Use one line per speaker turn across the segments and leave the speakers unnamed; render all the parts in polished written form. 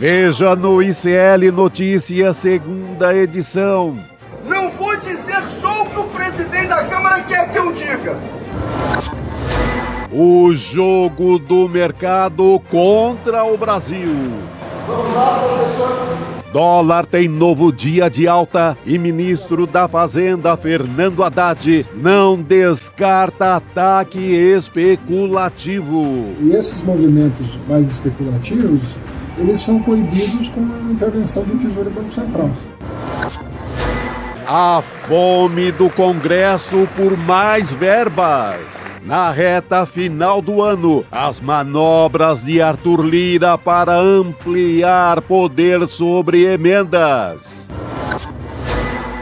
Veja no ICL Notícias, segunda edição.
Não vou dizer só o que o presidente da Câmara quer que eu diga.
O jogo do mercado contra o Brasil.
Vamos lá, professor.
Dólar tem novo dia de alta e ministro da Fazenda, Fernando Haddad, não descarta ataque especulativo.
E esses movimentos mais especulativos, eles são coibidos com a intervenção do Tesouro e Banco Central.
A fome do Congresso por mais verbas. Na reta final do ano, as manobras de Arthur Lira para ampliar poder sobre emendas.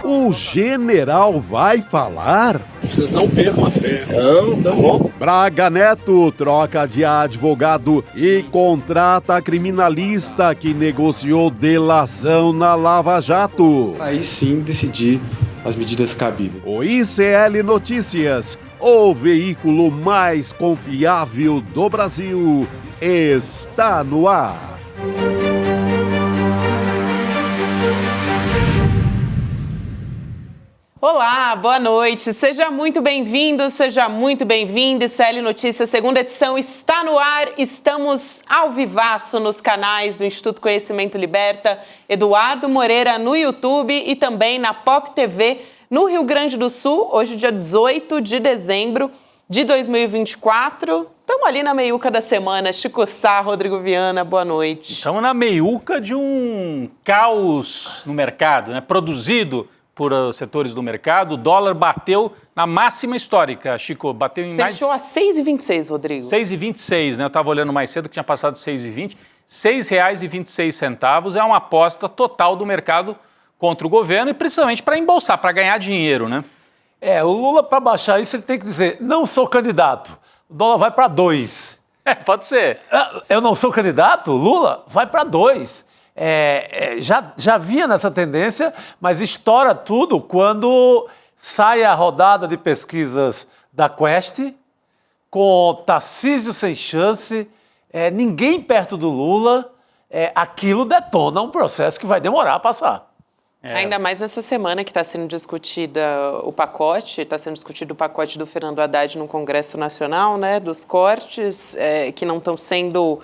O general vai falar?
Vocês não percam a fé. Não, tá bom.
Braga Neto troca de advogado e contrata criminalista que negociou delação na Lava Jato.
Aí sim decidir as medidas cabíveis.
O ICL Notícias, o veículo mais confiável do Brasil, está no ar.
Olá, boa noite. Seja muito bem-vindo, seja muito bem-vindo. ICL Notícias, segunda edição, está no ar. Estamos ao vivaço nos canais do Instituto Conhecimento Liberta, Eduardo Moreira no YouTube e também na Pop TV no Rio Grande do Sul, hoje dia 18 de dezembro de 2024. Estamos ali na meiuca da semana. Chico Sá, Rodrigo Viana, boa noite.
Estamos na meiuca de um caos no mercado, né? Produzido por setores do mercado. O dólar bateu na máxima histórica, Chico. Bateu em mais...
Fechou a 6,26, Rodrigo.
6,26, né? Eu estava olhando mais cedo que tinha passado 6,20. R$ 6,26 é uma aposta total do mercado contra o governo e principalmente para embolsar, para ganhar dinheiro, né?
O Lula, para baixar isso, ele tem que dizer, não sou candidato. O dólar vai para 2.
Pode ser.
Eu não sou candidato? Lula vai para 2. Já vinha nessa tendência, mas estoura tudo quando sai a rodada de pesquisas da Quest, com Tarcísio sem chance, ninguém perto do Lula, aquilo detona um processo que vai demorar a passar.
Ainda mais essa semana que está sendo discutido o pacote do Fernando Haddad no Congresso Nacional, né, dos cortes que não estão sendo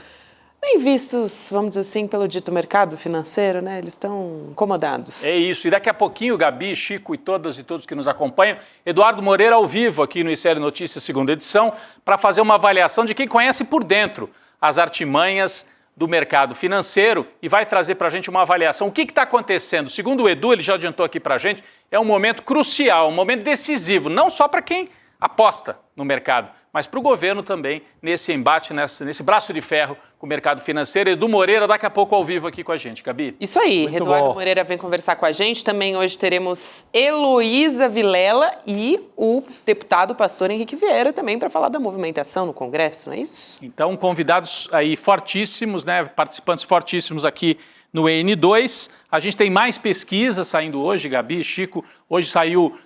bem vistos, vamos dizer assim, pelo dito mercado financeiro, né? Eles estão incomodados.
É isso. E daqui a pouquinho, Gabi, Chico e todas e todos que nos acompanham, Eduardo Moreira ao vivo aqui no ICL Notícias, segunda edição, para fazer uma avaliação de quem conhece por dentro as artimanhas do mercado financeiro e vai trazer para a gente uma avaliação. O que está acontecendo? Segundo o Edu, ele já adiantou aqui para a gente, é um momento crucial, um momento decisivo, não só para quem aposta no mercado, mas para o governo também, nesse embate, nesse braço de ferro com o mercado financeiro. Edu Moreira, daqui a pouco ao vivo aqui com a gente. Gabi?
Isso aí,
Muito
Eduardo
bom.
Moreira vem conversar com a gente. Também hoje teremos Heloísa Vilela e o deputado pastor Henrique Vieira também para falar da movimentação no Congresso, não é isso?
Então, convidados aí fortíssimos, né? Participantes fortíssimos aqui no EN2. A gente tem mais pesquisas saindo hoje, Gabi, Chico. Hoje saiu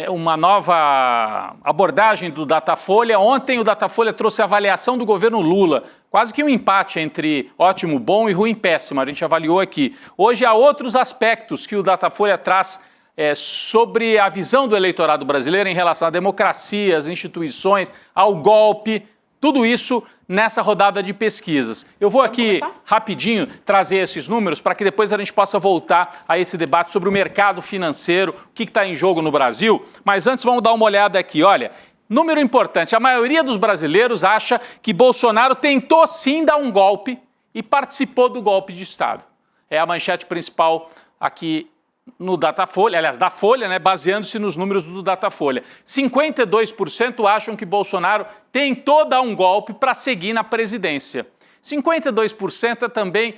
uma nova abordagem do Datafolha. Ontem o Datafolha trouxe a avaliação do governo Lula, quase que um empate entre ótimo, bom e ruim, péssimo. A gente avaliou aqui. Hoje há outros aspectos que o Datafolha traz sobre a visão do eleitorado brasileiro em relação à democracia, às instituições, ao golpe, tudo isso nessa rodada de pesquisas. Eu vou aqui rapidinho trazer esses números para que depois a gente possa voltar a esse debate sobre o mercado financeiro, o que está em jogo no Brasil. Mas antes vamos dar uma olhada aqui, olha, número importante, a maioria dos brasileiros acha que Bolsonaro tentou sim dar um golpe e participou do golpe de Estado. É a manchete principal aqui no Datafolha, aliás, da Folha, né, baseando-se nos números do Datafolha. 52% acham que Bolsonaro tentou dar um golpe para seguir na presidência. 52% é também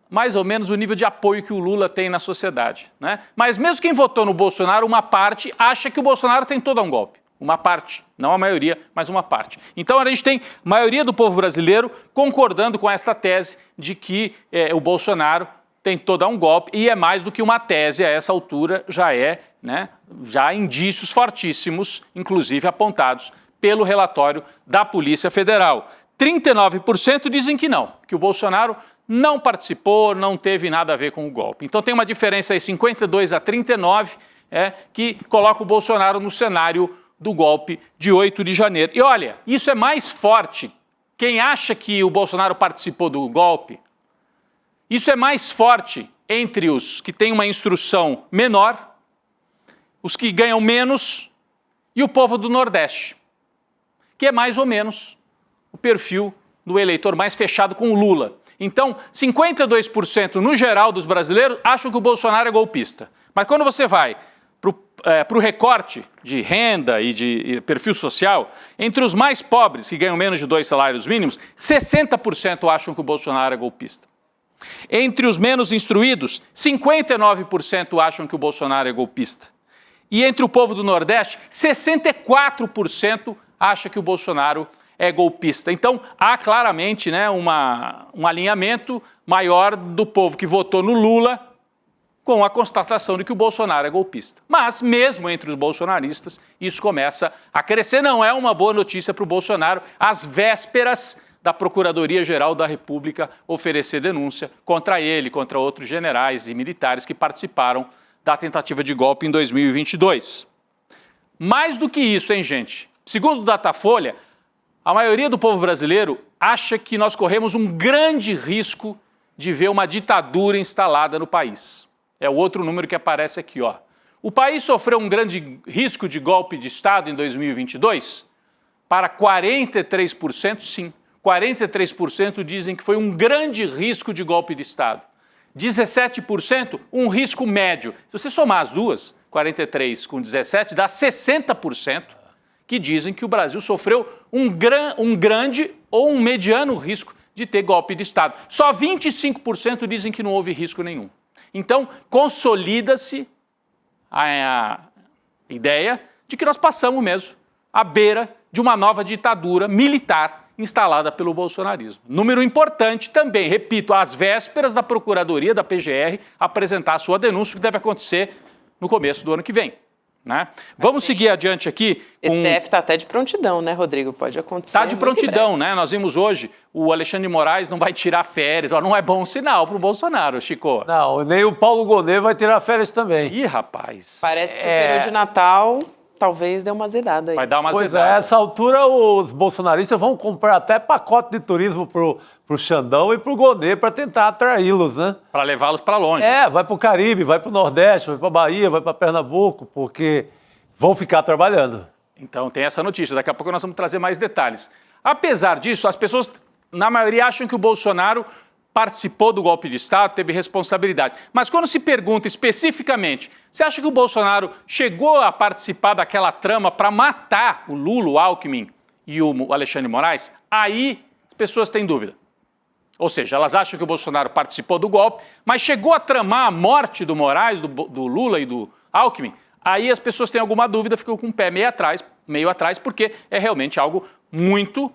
mais ou menos o nível de apoio que o Lula tem na sociedade, né? Mas mesmo quem votou no Bolsonaro, uma parte acha que o Bolsonaro tentou dar um golpe. Uma parte, não a maioria, mas uma parte. Então a gente tem a maioria do povo brasileiro concordando com esta tese de que o Bolsonaro tentou dar um golpe, e é mais do que uma tese a essa altura, já há indícios fortíssimos, inclusive apontados pelo relatório da Polícia Federal. 39% dizem que não, que o Bolsonaro não participou, não teve nada a ver com o golpe. Então tem uma diferença aí, 52-39, que coloca o Bolsonaro no cenário do golpe de 8 de janeiro. E olha, isso é mais forte. Quem acha que o Bolsonaro participou do golpe, isso é mais forte entre os que têm uma instrução menor, os que ganham menos e o povo do Nordeste, que é mais ou menos o perfil do eleitor mais fechado com o Lula. Então, 52% no geral dos brasileiros acham que o Bolsonaro é golpista. Mas quando você vai para o recorte de renda e de perfil social, entre os mais pobres, que ganham menos de 2 salários mínimos, 60% acham que o Bolsonaro é golpista. Entre os menos instruídos, 59% acham que o Bolsonaro é golpista. E entre o povo do Nordeste, 64% acha que o Bolsonaro é golpista. Então, há claramente, né, um alinhamento maior do povo que votou no Lula com a constatação de que o Bolsonaro é golpista. Mas, mesmo entre os bolsonaristas, isso começa a crescer. Não é uma boa notícia para o Bolsonaro, às vésperas da Procuradoria-Geral da República oferecer denúncia contra ele, contra outros generais e militares que participaram da tentativa de golpe em 2022. Mais do que isso, hein, gente? Segundo o Datafolha, a maioria do povo brasileiro acha que nós corremos um grande risco de ver uma ditadura instalada no país. É o outro número que aparece aqui, ó. O país sofreu um grande risco de golpe de Estado em 2022? Para 43%, sim. 43% dizem que foi um grande risco de golpe de Estado. 17%, um risco médio. Se você somar as duas, 43 com 17, dá 60% que dizem que o Brasil sofreu um grande ou um mediano risco de ter golpe de Estado. Só 25% dizem que não houve risco nenhum. Então, consolida-se a ideia de que nós passamos mesmo à beira de uma nova ditadura militar instalada pelo bolsonarismo. Número importante também, repito, às vésperas da Procuradoria da PGR apresentar a sua denúncia, que deve acontecer no começo do ano que vem. Né? Vamos seguir adiante aqui.
STF está até de prontidão, né, Rodrigo? Pode acontecer.
Está de prontidão, né? Nós vimos hoje, o Alexandre de Moraes não vai tirar férias. Não é bom sinal para o Bolsonaro, Chico.
Não, nem o Paulo Gonet vai tirar férias também.
Ih, rapaz.
Parece que o período de Natal talvez dê uma zedada aí.
Vai dar uma
Pois
zedada.
é, a essa altura os bolsonaristas vão comprar até pacote de turismo pro Xandão e pro Gonet para tentar atraí-los, né?
Para levá-los para longe.
Vai pro Caribe, vai pro Nordeste, vai pra Bahia, vai pra Pernambuco, porque vão ficar trabalhando.
Então tem essa notícia, daqui a pouco nós vamos trazer mais detalhes. Apesar disso, as pessoas, na maioria, acham que o Bolsonaro participou do golpe de Estado, teve responsabilidade. Mas quando se pergunta especificamente, você acha que o Bolsonaro chegou a participar daquela trama para matar o Lula, o Alckmin e o Alexandre de Moraes? Aí as pessoas têm dúvida. Ou seja, elas acham que o Bolsonaro participou do golpe, mas chegou a tramar a morte do Moraes, do Lula e do Alckmin? Aí as pessoas têm alguma dúvida, ficam com o pé meio atrás, porque é realmente algo muito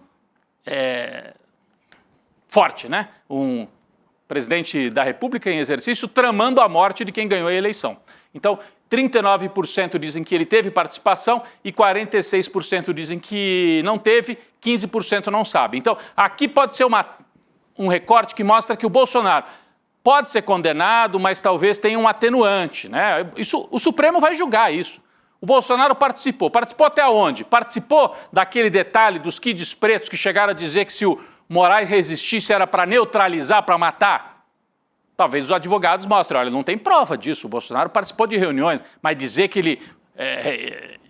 forte, né? Um presidente da República em exercício tramando a morte de quem ganhou a eleição. Então, 39% dizem que ele teve participação e 46% dizem que não teve, 15% não sabe. Então, aqui pode ser um recorte que mostra que o Bolsonaro pode ser condenado, mas talvez tenha um atenuante, né? O Supremo vai julgar isso. O Bolsonaro participou. Participou até onde? Participou daquele detalhe dos kids pretos que chegaram a dizer que se o Moraes resistisse era para neutralizar, para matar? Talvez os advogados mostrem, olha, não tem prova disso. O Bolsonaro participou de reuniões, mas dizer que ele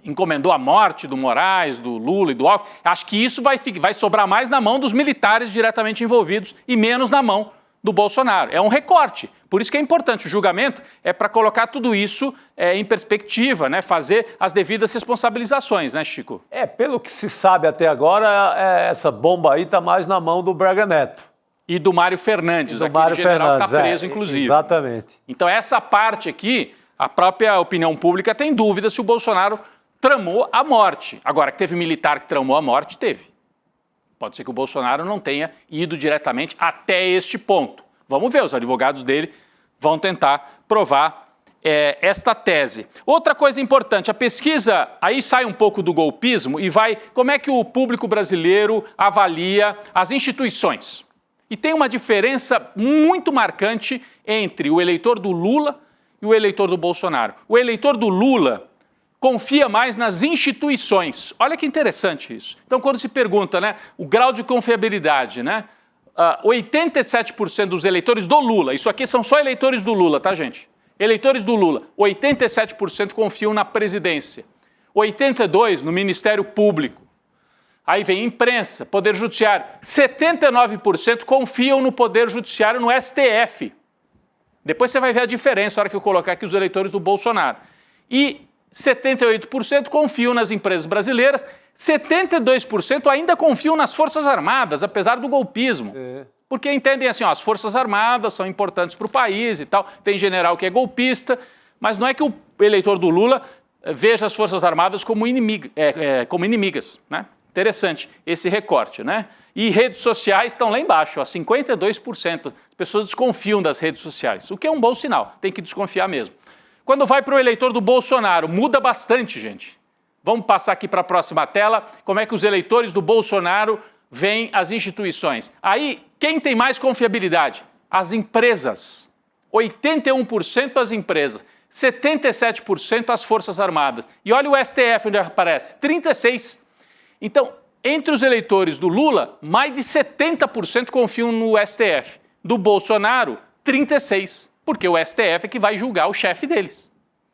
encomendou a morte do Moraes, do Lula e do Alckmin, acho que isso vai sobrar mais na mão dos militares diretamente envolvidos e menos na mão do Bolsonaro. É um recorte. Por isso que é importante. O julgamento é para colocar tudo isso em perspectiva, né? Fazer as devidas responsabilizações, né, Chico?
Pelo que se sabe até agora, essa bomba aí está mais na mão do Braga Neto.
E do Mário Fernandes, aquele general que está preso, inclusive.
Exatamente.
Então, essa parte aqui, a própria opinião pública tem dúvida se o Bolsonaro tramou a morte. Agora, que teve militar que tramou a morte, teve. Pode ser que o Bolsonaro não tenha ido diretamente até este ponto. Vamos ver, os advogados dele vão tentar provar esta tese. Outra coisa importante, a pesquisa aí sai um pouco do golpismo e vai... Como é que o público brasileiro avalia as instituições? E tem uma diferença muito marcante entre o eleitor do Lula e o eleitor do Bolsonaro. O eleitor do Lula confia mais nas instituições. Olha que interessante isso. Então, quando se pergunta, né, o grau de confiabilidade, né, 87% dos eleitores do Lula, isso aqui são só eleitores do Lula, tá, gente? Eleitores do Lula, 87% confiam na presidência, 82% no Ministério Público. Aí vem imprensa, Poder Judiciário, 79% confiam no Poder Judiciário, no STF. Depois você vai ver a diferença na hora que eu colocar aqui os eleitores do Bolsonaro. E 78% confiam nas empresas brasileiras, 72% ainda confiam nas Forças Armadas, apesar do golpismo. Porque entendem assim, ó, as Forças Armadas são importantes para o país e tal, tem general que é golpista, mas não é que o eleitor do Lula veja as Forças Armadas como inimigas, né? Interessante esse recorte, né? E redes sociais estão lá embaixo, ó, 52%. As pessoas desconfiam das redes sociais, o que é um bom sinal, tem que desconfiar mesmo. Quando vai para o eleitor do Bolsonaro, muda bastante, gente. Vamos passar aqui para a próxima tela, como é que os eleitores do Bolsonaro veem as instituições. Aí, quem tem mais confiabilidade? As empresas. 81% as empresas, 77% as Forças Armadas. E olha o STF onde aparece, 36%. Então, entre os eleitores do Lula, mais de 70% confiam no STF. Do Bolsonaro, 36%. Porque o STF é que vai julgar o chefe deles.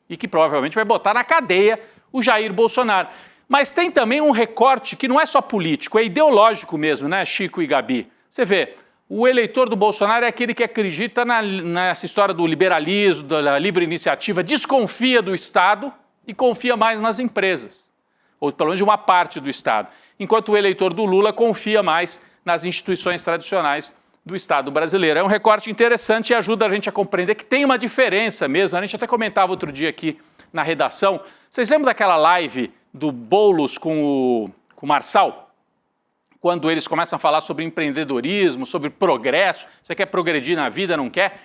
E que provavelmente vai botar na cadeia o Jair Bolsonaro. Mas tem também um recorte que não é só político, é ideológico mesmo, né, Chico e Gabi? Você vê, o eleitor do Bolsonaro é aquele que acredita nessa história do liberalismo, da livre iniciativa, desconfia do Estado e confia mais nas empresas. Ou pelo menos de uma parte do Estado. Enquanto o eleitor do Lula confia mais nas instituições tradicionais do Estado brasileiro. É um recorte interessante e ajuda a gente a compreender que tem uma diferença mesmo. A gente até comentava outro dia aqui na redação. Vocês lembram daquela live do Boulos com o Marçal? Quando eles começam a falar sobre empreendedorismo, sobre progresso, você quer progredir na vida, não quer?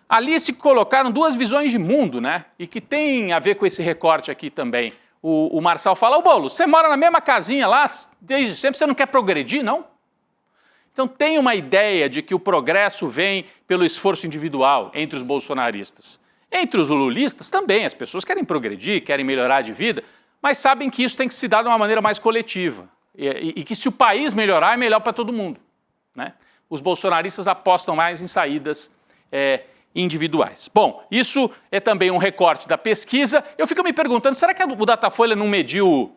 Ali se colocaram duas visões de mundo, né? E que tem a ver com esse recorte aqui também. O Marçal fala, ô Boulos, você mora na mesma casinha lá, desde sempre, você não quer progredir, não? Então tem uma ideia de que o progresso vem pelo esforço individual entre os bolsonaristas. Entre os lulistas também, as pessoas querem progredir, querem melhorar de vida, mas sabem que isso tem que se dar de uma maneira mais coletiva. E que se o país melhorar, é melhor para todo mundo, né? Os bolsonaristas apostam mais em saídas individuais. Bom, isso é também um recorte da pesquisa. Eu fico me perguntando, será que o Datafolha não mediu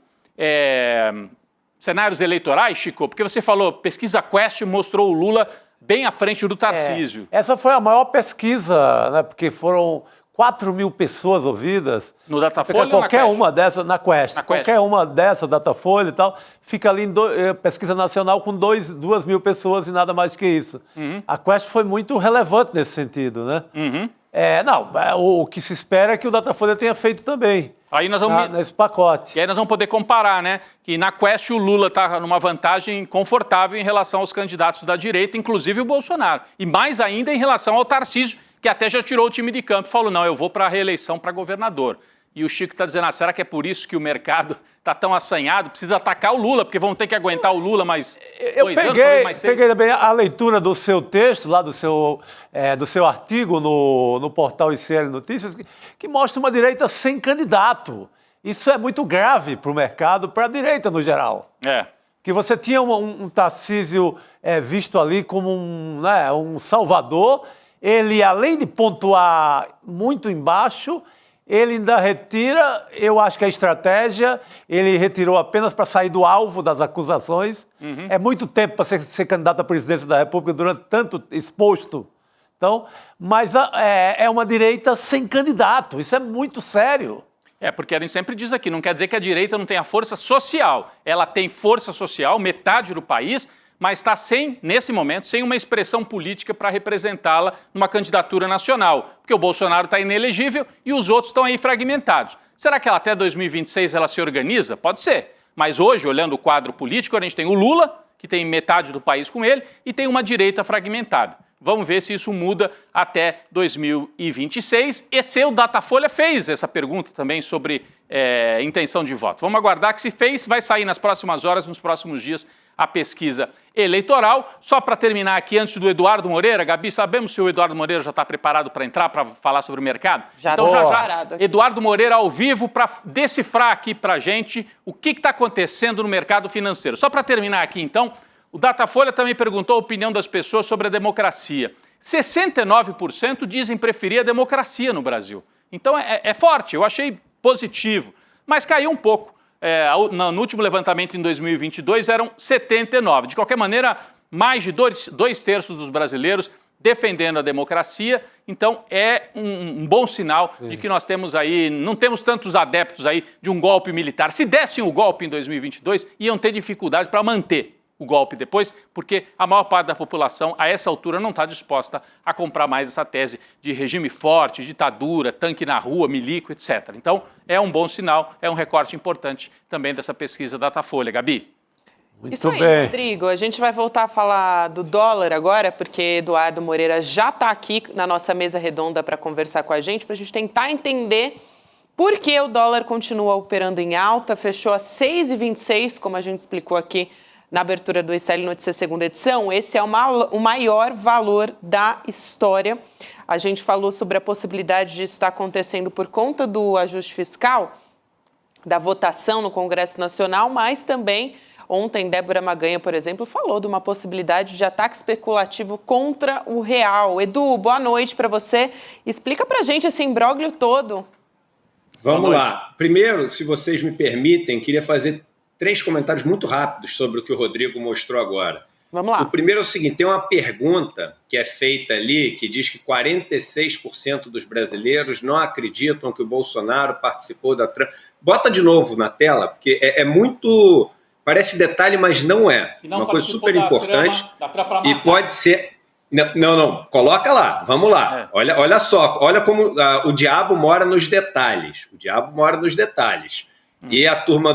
cenários eleitorais, Chico? Porque você falou, pesquisa Quest mostrou o Lula bem à frente do Tarcísio.
Essa foi a maior pesquisa, né? Porque foram 4.000 pessoas ouvidas.
No Datafolha ou
qualquer uma dessas, na Quest. Qualquer uma dessas, Datafolha e tal, fica ali em pesquisa nacional com 2.000 pessoas e nada mais que isso. A Quest foi muito relevante nesse sentido, né? O que se espera é que o Datafolha tenha feito também.
Aí nós vamos
nesse pacote.
E aí nós vamos poder comparar, né? Que na Quest o Lula está numa vantagem confortável em relação aos candidatos da direita, inclusive o Bolsonaro. E mais ainda em relação ao Tarcísio, que até já tirou o time de campo e falou, não, eu vou para a reeleição para governador. E o Chico está dizendo, será que é por isso que o mercado está tão assanhado? Precisa atacar o Lula, porque vão ter que aguentar o Lula mais 2 anos, talvez mais 6.
Peguei também a leitura do seu texto, lá do seu artigo no portal ICL Notícias, que mostra uma direita sem candidato. Isso é muito grave para o mercado, para a direita no geral. Que você tinha um Tarcísio visto ali como um salvador. Ele, além de pontuar muito embaixo, ele ainda retira, eu acho que a estratégia, ele retirou apenas para sair do alvo das acusações. É muito tempo para ser candidato à presidência da República, durante tanto exposto. Então, mas é uma direita sem candidato, isso é muito sério.
Porque a gente sempre diz aqui, não quer dizer que a direita não tenha força social. Ela tem força social, metade do país, mas está nesse momento, sem uma expressão política para representá-la numa candidatura nacional. Porque o Bolsonaro está inelegível e os outros estão aí fragmentados. Será que até 2026 ela se organiza? Pode ser. Mas hoje, olhando o quadro político, a gente tem o Lula, que tem metade do país com ele, e tem uma direita fragmentada. Vamos ver se isso muda até 2026. E o Datafolha fez essa pergunta também sobre intenção de voto. Vamos aguardar que se fez, vai sair nas próximas horas, nos próximos dias, a pesquisa eleitoral. Só para terminar aqui, antes do Eduardo Moreira, Gabi, sabemos se o Eduardo Moreira já está preparado para entrar, para falar sobre o mercado?
Já
então,
está
já
preparado.
Eduardo Moreira ao vivo para decifrar aqui para a gente o que está acontecendo no mercado financeiro. Só para terminar aqui, então, o Datafolha também perguntou a opinião das pessoas sobre a democracia. 69% dizem preferir a democracia no Brasil. Então é forte, eu achei positivo, mas caiu um pouco. No último levantamento em 2022 eram 79%. De qualquer maneira, mais de dois terços dos brasileiros defendendo a democracia. Então é um bom sinal de que nós temos aí, não temos tantos adeptos aí de um golpe militar. Se dessem o golpe em 2022, iam ter dificuldade para manter o golpe depois, porque a maior parte da população, a essa altura, não está disposta a comprar mais essa tese de regime forte, ditadura, tanque na rua, milico, etc. Então, é um bom sinal, é um recorte importante também dessa pesquisa Datafolha. Gabi?
Isso aí, Rodrigo. A gente vai voltar a falar do dólar agora, porque Eduardo Moreira já está aqui na nossa mesa redonda para conversar com a gente tentar entender por que o dólar continua operando em alta, fechou a 6,26, como a gente explicou aqui na abertura do ICL Notícias segunda edição. Esse é o maior valor da história. A gente falou sobre a possibilidade disso estar acontecendo por conta do ajuste fiscal, da votação no Congresso Nacional, mas também ontem Débora Maganha, por exemplo, falou de uma possibilidade de ataque especulativo contra o real. Edu, boa noite para você. Explica para a gente esse imbróglio todo.
Vamos lá. Primeiro, se vocês me permitem, queria fazer 3 comentários muito rápidos sobre o que o Rodrigo mostrou agora.
Vamos lá.
O primeiro é o seguinte, tem uma pergunta que é feita ali que diz que 46% dos brasileiros não acreditam que o Bolsonaro participou da Trump. Bota de novo na tela, porque é muito... Parece detalhe, mas não é. Uma coisa super importante. E pode ser... Não. Coloca lá. Vamos lá. Olha só. Olha como o diabo mora nos detalhes. O diabo mora nos detalhes. E a turma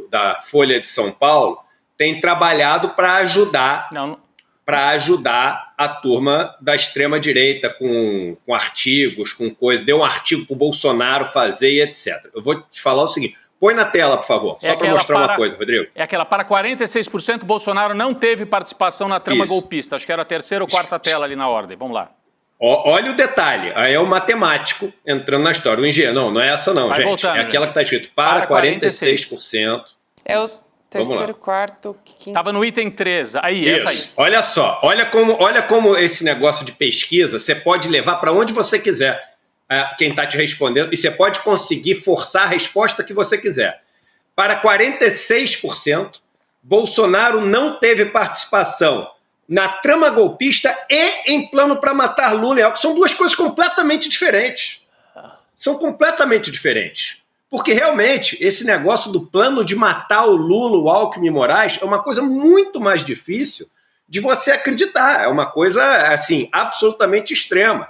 da Folha de São Paulo tem trabalhado para ajudar a turma da extrema-direita com artigos, com coisas. Deu um artigo para o Bolsonaro fazer e etc. Eu vou te falar o seguinte. Põe na tela, por favor, só para mostrar uma coisa, Rodrigo.
É aquela, para 46%, Bolsonaro não teve participação na trama golpista. Acho que era a 3ª ou 4ª tela ali na ordem. Vamos lá.
Olha o detalhe, aí é o matemático entrando na história, o engenheiro, não é essa não, gente, voltando, é aquela que está escrito para 46%.
É o terceiro, quarto, quinto.
Estava no item 3, essa aí.
Olha só, olha como esse negócio de pesquisa, você pode levar para onde você quiser quem está te respondendo, e você pode conseguir forçar a resposta que você quiser. Para 46%, Bolsonaro não teve participação na trama golpista e em plano para matar Lula. São duas coisas completamente diferentes. São completamente diferentes. Porque realmente esse negócio do plano de matar o Lula, o Alckmin e Moraes é uma coisa muito mais difícil de você acreditar. É uma coisa, assim, absolutamente extrema.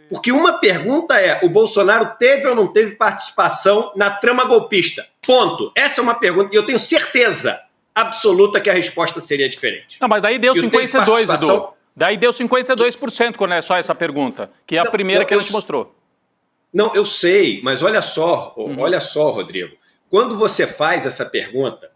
Porque uma pergunta é, o Bolsonaro teve ou não teve participação na trama golpista? Ponto. Essa é uma pergunta e eu tenho certeza absoluta que a resposta seria diferente.
Não, mas daí deu 52%, Edu. Daí deu 52% quando é só essa pergunta, que é a primeira que ele te mostrou.
Não, eu sei, mas olha só, Rodrigo. Quando você faz essa pergunta,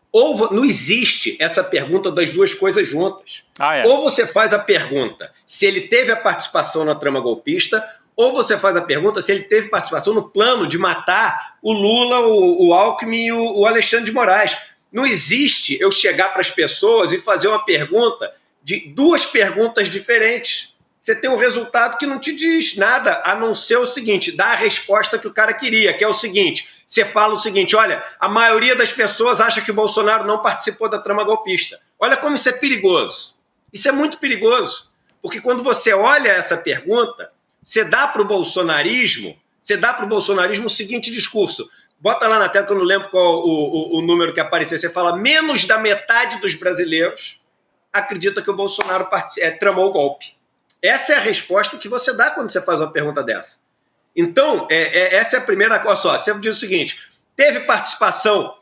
não existe essa pergunta das duas coisas juntas. Ou você faz a pergunta se ele teve a participação na trama golpista, ou você faz a pergunta se ele teve participação no plano de matar o Lula, o Alckmin e o Alexandre de Moraes. Não existe eu chegar para as pessoas e fazer uma pergunta de duas perguntas diferentes. Você tem um resultado que não te diz nada, a não ser o seguinte, dar a resposta que o cara queria, que é o seguinte, você fala o seguinte, olha, a maioria das pessoas acha que o Bolsonaro não participou da trama golpista. Olha como isso é perigoso. Isso é muito perigoso, porque quando você olha essa pergunta, você dá para o bolsonarismo o seguinte discurso. Bota lá na tela que eu não lembro qual o número que apareceu. Você fala, menos da metade dos brasileiros acredita que o Bolsonaro tramou o golpe. Essa é a resposta que você dá quando você faz uma pergunta dessa. Então, essa é a primeira coisa só. Você diz o seguinte, teve participação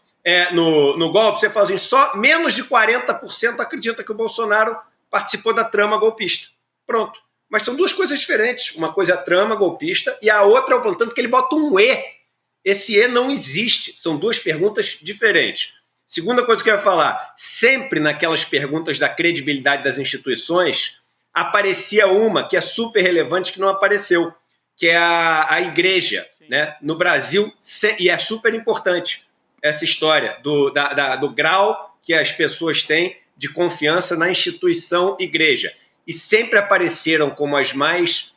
no golpe, você fala assim, só menos de 40% acredita que o Bolsonaro participou da trama golpista. Pronto. Mas são duas coisas diferentes. Uma coisa é a trama golpista e a outra é o tanto que ele bota um E. Esse E não existe. São duas perguntas diferentes. Segunda coisa que eu ia falar, sempre naquelas perguntas da credibilidade das instituições, aparecia uma que é super relevante que não apareceu, que é a igreja, né? No Brasil, e é super importante essa história do grau que as pessoas têm de confiança na instituição igreja. E sempre apareceram como as mais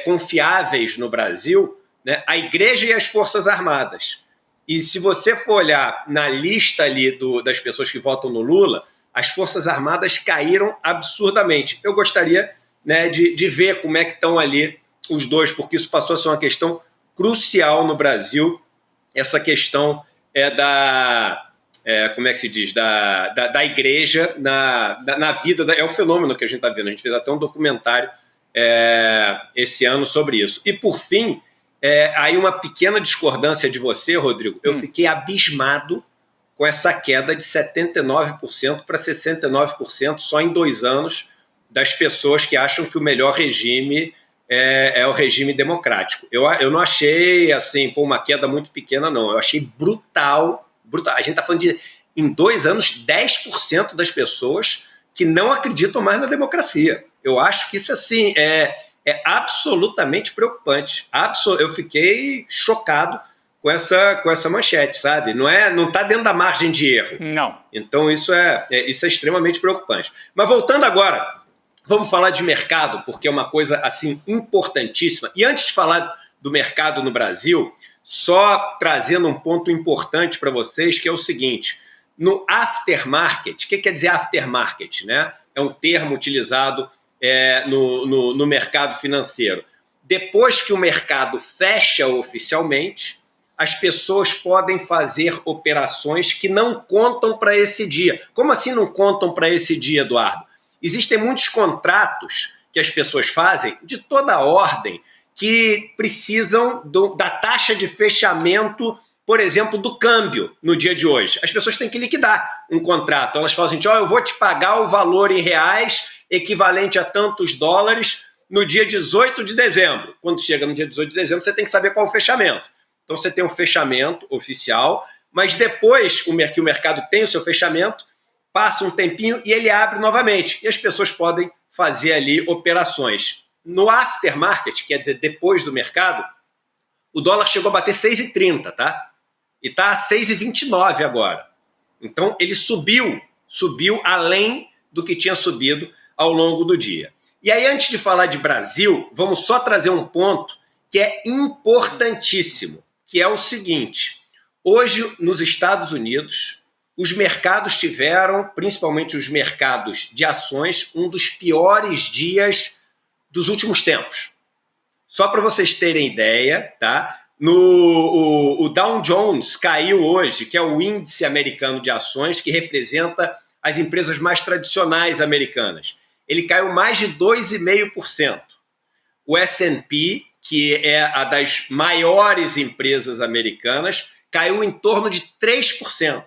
confiáveis no Brasil, né, a igreja e as Forças Armadas. E se você for olhar na lista ali das pessoas que votam no Lula, as Forças Armadas caíram absurdamente. Eu gostaria, né, de ver como é que estão ali os dois, porque isso passou a ser uma questão crucial no Brasil, essa questão como é que se diz, da igreja na vida, é o fenômeno que a gente está vendo, a gente fez até um documentário esse ano sobre isso. E por fim, aí uma pequena discordância de você, Rodrigo, eu fiquei abismado com essa queda de 79% para 69% só em 2 anos das pessoas que acham que o melhor regime é o regime democrático. Eu não achei assim, uma queda muito pequena, não. Eu achei brutal. A gente está falando de, em 2 anos, 10% das pessoas que não acreditam mais na democracia. Eu acho que isso assim, é absolutamente preocupante. Eu fiquei chocado com essa manchete, sabe? Não está dentro da margem de erro.
Não.
Então isso é extremamente preocupante. Mas voltando agora, vamos falar de mercado, porque é uma coisa assim importantíssima. E antes de falar do mercado no Brasil, só trazendo um ponto importante para vocês, que é o seguinte: no aftermarket, o que quer dizer aftermarket, né? É um termo utilizado no mercado financeiro. Depois que o mercado fecha oficialmente, as pessoas podem fazer operações que não contam para esse dia. Como assim não contam para esse dia, Eduardo? Existem muitos contratos que as pessoas fazem de toda a ordem que precisam da taxa de fechamento, por exemplo, do câmbio no dia de hoje. As pessoas têm que liquidar um contrato. Elas falam assim, eu vou te pagar o valor em reais equivalente a tantos dólares no dia 18 de dezembro. Quando chega no dia 18 de dezembro, você tem que saber qual é o fechamento. Então você tem um fechamento oficial, mas depois que o mercado tem o seu fechamento, passa um tempinho e ele abre novamente. E as pessoas podem fazer ali operações. No aftermarket, quer dizer, depois do mercado, o dólar chegou a bater 6,30, tá? E está a 6,29 agora. Então, ele subiu além do que tinha subido ao longo do dia. E aí, antes de falar de Brasil, vamos só trazer um ponto que é importantíssimo, que é o seguinte: hoje, nos Estados Unidos, os mercados tiveram, principalmente os mercados de ações, um dos piores dias dos últimos tempos. Só para vocês terem ideia, tá? O Dow Jones caiu hoje, que é o índice americano de ações, que representa as empresas mais tradicionais americanas. Ele caiu mais de 2,5%. O S&P, que é a das maiores empresas americanas, caiu em torno de 3%.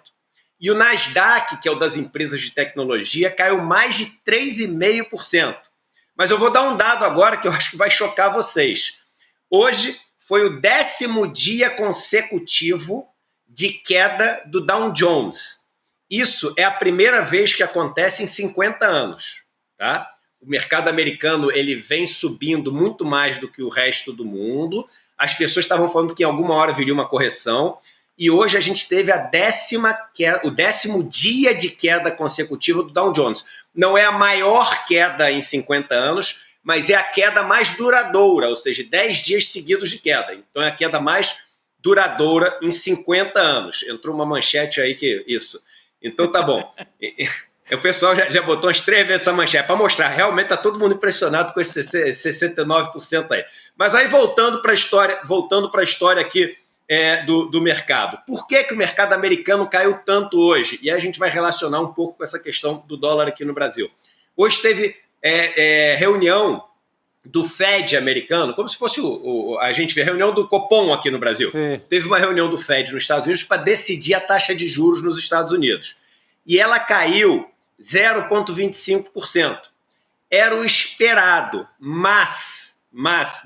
E o Nasdaq, que é o das empresas de tecnologia, caiu mais de 3,5%. Mas eu vou dar um dado agora que eu acho que vai chocar vocês. Hoje foi o 10º dia consecutivo de queda do Dow Jones. Isso é a primeira vez que acontece em 50 anos. Tá? O mercado americano ele vem subindo muito mais do que o resto do mundo. As pessoas estavam falando que em alguma hora viria uma correção. E hoje a gente teve o 10º dia de queda consecutiva do Dow Jones. Não é a maior queda em 50 anos, mas é a queda mais duradoura, ou seja, 10 dias seguidos de queda. Então é a queda mais duradoura em 50 anos. Entrou uma manchete aí que isso. Então tá bom. O pessoal já botou umas 3 vezes essa manchete para mostrar. Realmente está todo mundo impressionado com esse 69% aí. Mas aí voltando para a história aqui do mercado. Por que o mercado americano caiu tanto hoje? E aí a gente vai relacionar um pouco com essa questão do dólar aqui no Brasil. Hoje teve reunião do Fed americano, como se fosse a gente vê a reunião do Copom aqui no Brasil. Sim. Teve uma reunião do Fed nos Estados Unidos para decidir a taxa de juros nos Estados Unidos. E ela caiu 0,25%. Era o esperado, mas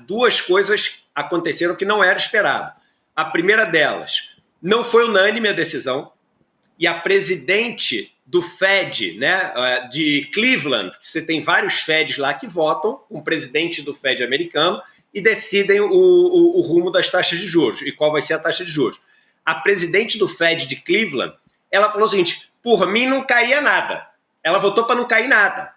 2 coisas aconteceram que não era esperado. A primeira delas, não foi unânime a decisão. e a presidente do Fed, né, de Cleveland, que você tem vários Feds lá que votam com o presidente do Fed americano e decidem o rumo das taxas de juros e qual vai ser a taxa de juros. A presidente do Fed de Cleveland, ela falou o seguinte, por mim não caía nada. Ela votou para não cair nada.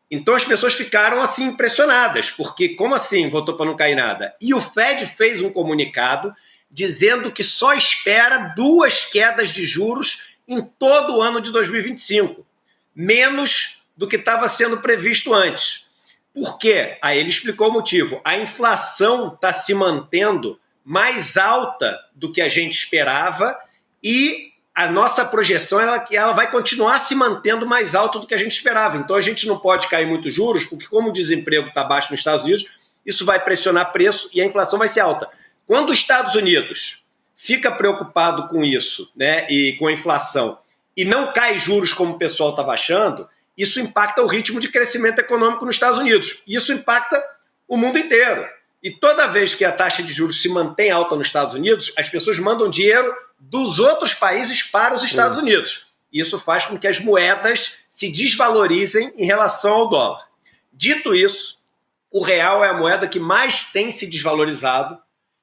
Então as pessoas ficaram assim impressionadas, porque como assim votou para não cair nada? E o Fed fez um comunicado dizendo que só espera 2 quedas de juros em todo o ano de 2025, menos do que estava sendo previsto antes. Por quê? Aí ele explicou o motivo. A inflação está se mantendo mais alta do que a gente esperava e a nossa projeção é que ela vai continuar se mantendo mais alta do que a gente esperava. Então a gente não pode cair muito juros, porque como o desemprego está baixo nos Estados Unidos, isso vai pressionar preço e a inflação vai ser alta. Quando os Estados Unidos fica preocupado com isso, né, e com a inflação, e não cai juros como o pessoal estava achando, isso impacta o ritmo de crescimento econômico nos Estados Unidos. Isso impacta o mundo inteiro. E toda vez que a taxa de juros se mantém alta nos Estados Unidos, as pessoas mandam dinheiro dos outros países para os Estados Unidos. Isso faz com que as moedas se desvalorizem em relação ao dólar. Dito isso, o real é a moeda que mais tem se desvalorizado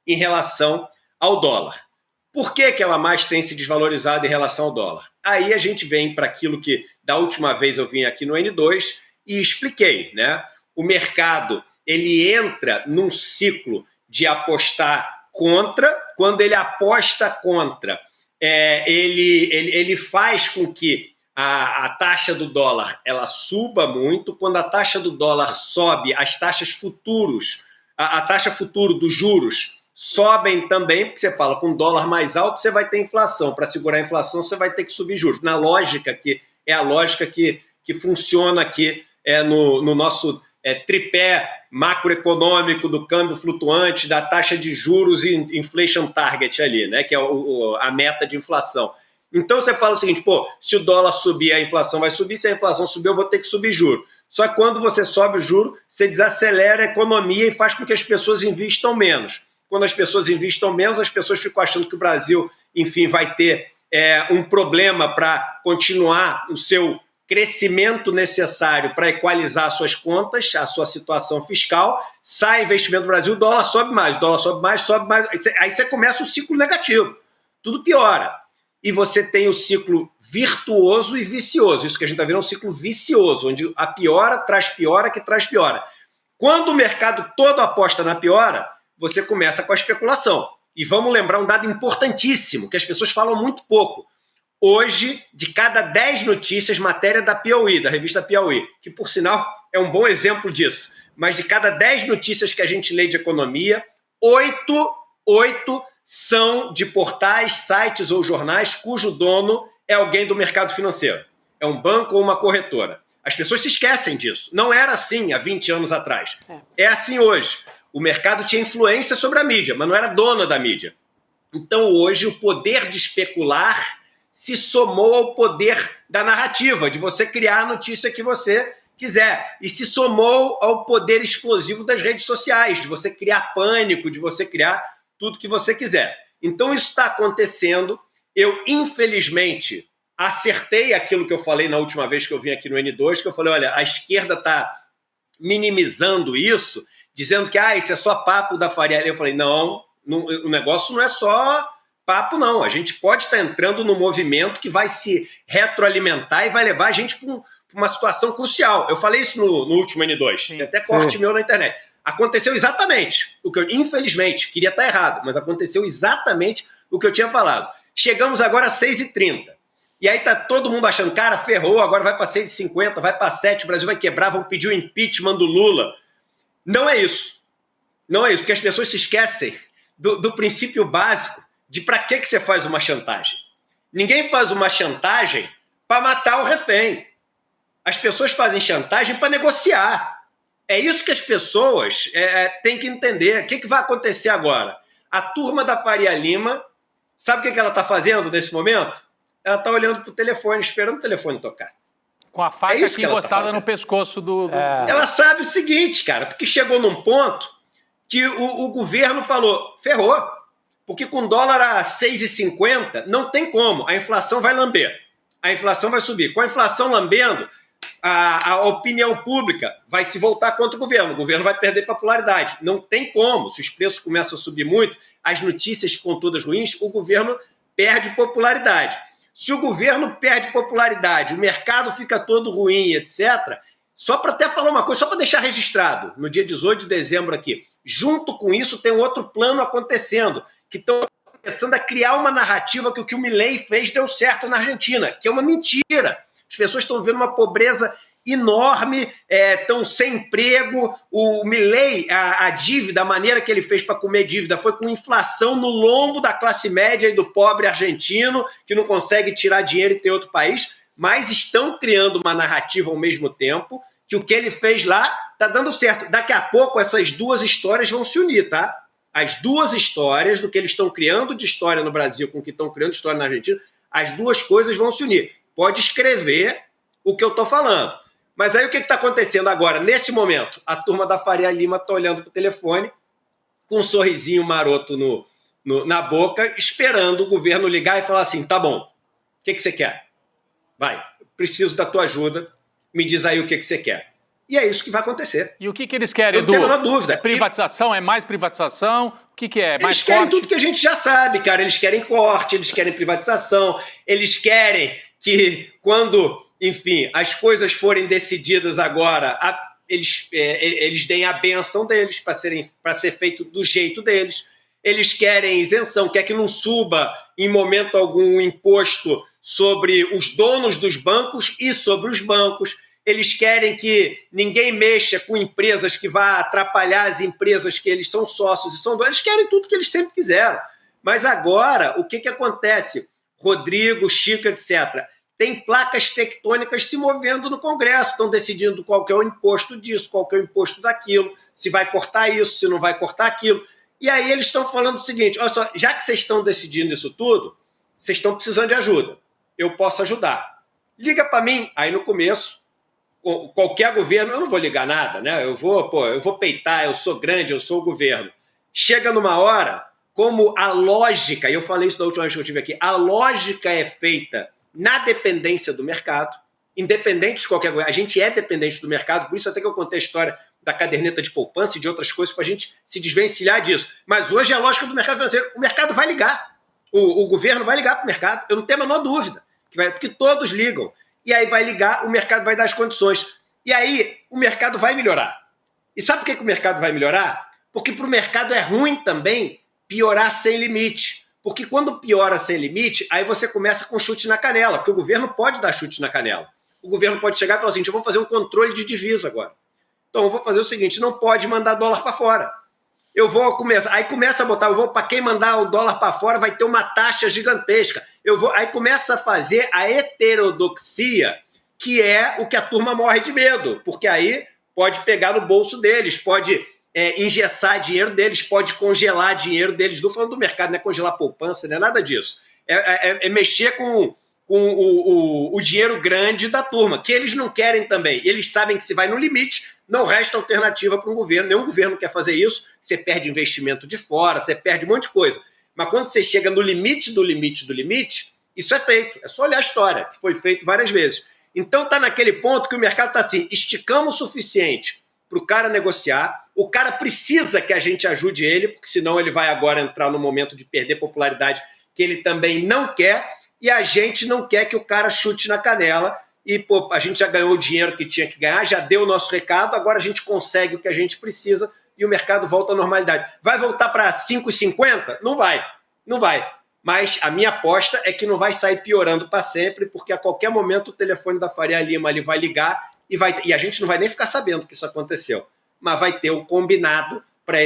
em relação ao dólar. Por que ela mais tem se desvalorizado em relação ao dólar? Aí a gente vem para aquilo que da última vez eu vim aqui no N2 e expliquei, né? O mercado ele entra num ciclo de apostar contra. Quando ele aposta contra, ele faz com que a taxa do dólar ela suba muito. Quando a taxa do dólar sobe, as taxas futuros, a taxa futuro dos juros sobem também, porque você fala, com dólar mais alto você vai ter inflação. Para segurar a inflação você vai ter que subir juros. Na lógica que é a lógica que funciona aqui no nosso tripé macroeconômico do câmbio flutuante, da taxa de juros e inflation target ali, né, que é a meta de inflação. Então você fala o seguinte, se o dólar subir, a inflação vai subir, se a inflação subir, eu vou ter que subir juro. Só que quando você sobe o juro, você desacelera a economia e faz com que as pessoas investam menos. Quando as pessoas investam menos, as pessoas ficam achando que o Brasil, enfim, vai ter um problema para continuar o seu crescimento necessário para equalizar suas contas, a sua situação fiscal, sai investimento do Brasil, o dólar sobe mais, sobe mais, aí você começa o ciclo negativo, tudo piora. E você tem o ciclo virtuoso e vicioso, isso que a gente está vendo é um ciclo vicioso, onde a piora traz piora que traz piora. Quando o mercado todo aposta na piora, você começa com a especulação. E vamos lembrar um dado importantíssimo, que as pessoas falam muito pouco. Hoje, de cada 10 notícias, matéria da Piauí, da revista Piauí, que, por sinal, é um bom exemplo disso, mas de cada 10 notícias que a gente lê de economia, 8 são de portais, sites ou jornais cujo dono é alguém do mercado financeiro. É um banco ou uma corretora. As pessoas se esquecem disso. Não era assim há 20 anos atrás. É assim hoje. O mercado tinha influência sobre a mídia, mas não era dona da mídia. Então, hoje, o poder de especular se somou ao poder da narrativa, de você criar a notícia que você quiser. E se somou ao poder explosivo das redes sociais, de você criar pânico, de você criar tudo que você quiser. Então, isso está acontecendo. Eu, infelizmente, acertei aquilo que eu falei na última vez que eu vim aqui no N2, que eu falei, olha, a esquerda está minimizando isso, dizendo que isso é só papo da Faria Lima. Eu falei, não, o negócio não é só papo, não. A gente pode estar entrando num movimento que vai se retroalimentar e vai levar a gente para uma situação crucial. Eu falei isso no último N2, tem até corte meu na internet. Aconteceu exatamente o que eu, infelizmente, queria estar errado, mas aconteceu exatamente o que eu tinha falado. Chegamos agora a 6h30. E aí tá todo mundo achando, cara, ferrou, agora vai para 6h50, vai para 7, o Brasil vai quebrar, vão pedir o impeachment do Lula. Não é isso. Não é isso, porque as pessoas se esquecem do princípio básico de para que você faz uma chantagem. Ninguém faz uma chantagem para matar o refém. As pessoas fazem chantagem para negociar. É isso que as pessoas têm que entender. O que vai acontecer agora? A turma da Faria Lima, sabe o que ela está fazendo nesse momento? Ela está olhando para o telefone, esperando o telefone tocar.
Com a faca aqui encostada no pescoço do...
Ela sabe o seguinte, cara, porque chegou num ponto que o governo falou, ferrou. Porque com dólar a 6,50 não tem como, a inflação vai lamber, a inflação vai subir. Com a inflação lambendo, a opinião pública vai se voltar contra o governo vai perder popularidade. Não tem como, se os preços começam a subir muito, as notícias ficam todas ruins, o governo perde popularidade. Se o governo perde popularidade, o mercado fica todo ruim, etc., só para até falar uma coisa, só para deixar registrado, no dia 18 de dezembro aqui, junto com isso tem um outro plano acontecendo, que estão começando a criar uma narrativa que o o Milei fez deu certo na Argentina, que é uma mentira. As pessoas estão vendo uma pobreza enorme, estão sem emprego. O Milei, a dívida, a maneira que ele fez para comer dívida foi com inflação no lombo da classe média e do pobre argentino, que não consegue tirar dinheiro e ter outro país, mas estão criando uma narrativa ao mesmo tempo, que o que ele fez lá está dando certo. Daqui a pouco essas duas histórias vão se unir, tá? As duas histórias do que eles estão criando de história no Brasil com o que estão criando de história na Argentina, as duas coisas vão se unir. Pode escrever o que eu estou falando. Mas aí o que está acontecendo agora? Nesse momento, a turma da Faria Lima está olhando para o telefone, com um sorrisinho maroto na boca, esperando o governo ligar e falar assim, tá bom, o que você quer? Vai, preciso da tua ajuda, me diz aí o que você quer. E é isso que vai acontecer.
E o que eles querem, Edu?
Eu não tenho a menor dúvida.
É privatização? É mais privatização? O que é? Mais
eles querem
corte?
tudo que a gente já sabe, cara. Eles querem corte, eles querem privatização, eles querem que quando, enfim, as coisas forem decididas agora, eles deem a benção deles para ser feito do jeito deles. Eles querem isenção, quer que não suba em momento algum o imposto sobre os donos dos bancos e sobre os bancos. Eles querem que ninguém mexa com empresas que vá atrapalhar as empresas que eles são sócios e são donos. Eles querem tudo que eles sempre quiseram. Mas agora, o que acontece? Rodrigo, Chico, etc. Tem placas tectônicas se movendo no Congresso, estão decidindo qual que é o imposto disso, qual que é o imposto daquilo, se vai cortar isso, se não vai cortar aquilo. E aí eles estão falando o seguinte, olha só, já que vocês estão decidindo isso tudo, vocês estão precisando de ajuda. Eu posso ajudar. Liga para mim. Aí no começo, qualquer governo, eu não vou ligar nada, né? Eu vou peitar, eu sou grande, eu sou o governo. Chega numa hora, como a lógica, e eu falei isso da última vez que eu estive aqui, a lógica é feita na dependência do mercado, independente de qualquer coisa. A gente é dependente do mercado, por isso até que eu contei a história da caderneta de poupança e de outras coisas para a gente se desvencilhar disso. Mas hoje é a lógica do mercado financeiro. O mercado vai ligar. O governo vai ligar para o mercado. Eu não tenho a menor dúvida. Porque todos ligam. E aí vai ligar, o mercado vai dar as condições. E aí o mercado vai melhorar. E sabe por que o mercado vai melhorar? Porque para o mercado é ruim também piorar sem limite. Porque quando piora sem limite, aí você começa com chute na canela. Porque o governo pode dar chute na canela. O governo pode chegar e falar assim, eu vou fazer um controle de divisa agora. Então eu vou fazer o seguinte, não pode mandar dólar para fora. Eu vou começar, aí começa a botar, para quem mandar o dólar para fora vai ter uma taxa gigantesca. Aí começa a fazer a heterodoxia, que é o que a turma morre de medo, porque aí pode pegar no bolso deles, pode engessar dinheiro deles, pode congelar dinheiro deles. Não falando do mercado, não é congelar poupança, não é nada disso. É mexer com o dinheiro grande da turma, que eles não querem também. Eles sabem que se vai no limite, não resta alternativa para um governo. Nenhum governo quer fazer isso. Você perde investimento de fora, você perde um monte de coisa. Mas quando você chega no limite do limite do limite, isso é feito. É só olhar a história, que foi feito várias vezes. Então está naquele ponto que o mercado está assim, esticamos o suficiente para o cara negociar, o cara precisa que a gente ajude ele, porque senão ele vai agora entrar no momento de perder popularidade que ele também não quer, e a gente não quer que o cara chute na canela. E, a gente já ganhou o dinheiro que tinha que ganhar, já deu o nosso recado, agora a gente consegue o que a gente precisa e o mercado volta à normalidade. Vai voltar para 5,50? Não vai, não vai. Mas a minha aposta é que não vai sair piorando para sempre, porque a qualquer momento o telefone da Faria Lima ali vai ligar e a gente não vai nem ficar sabendo que isso aconteceu. Mas vai ter o combinado para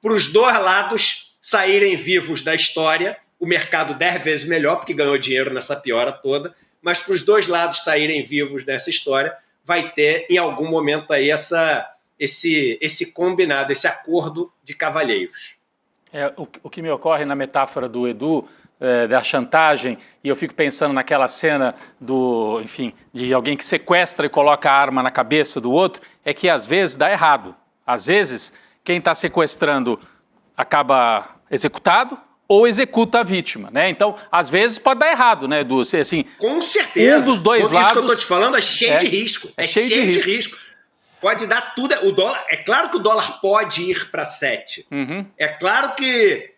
os dois lados saírem vivos da história, o mercado 10 vezes melhor, porque ganhou dinheiro nessa piora toda, mas para os dois lados saírem vivos nessa história, vai ter em algum momento aí esse combinado, esse acordo de cavalheiros.
O que me ocorre na metáfora do Edu, da chantagem, e eu fico pensando naquela cena de alguém que sequestra e coloca a arma na cabeça do outro, é que às vezes dá errado. Às vezes, quem está sequestrando acaba executado, ou executa a vítima, né? Então, às vezes pode dar errado, né, Edu? Assim,
com certeza.
Um dos dois lados...
Isso que eu tô te falando é cheio de risco. É cheio de risco. Pode dar tudo. O dólar, é claro que o dólar pode ir para 7. É claro que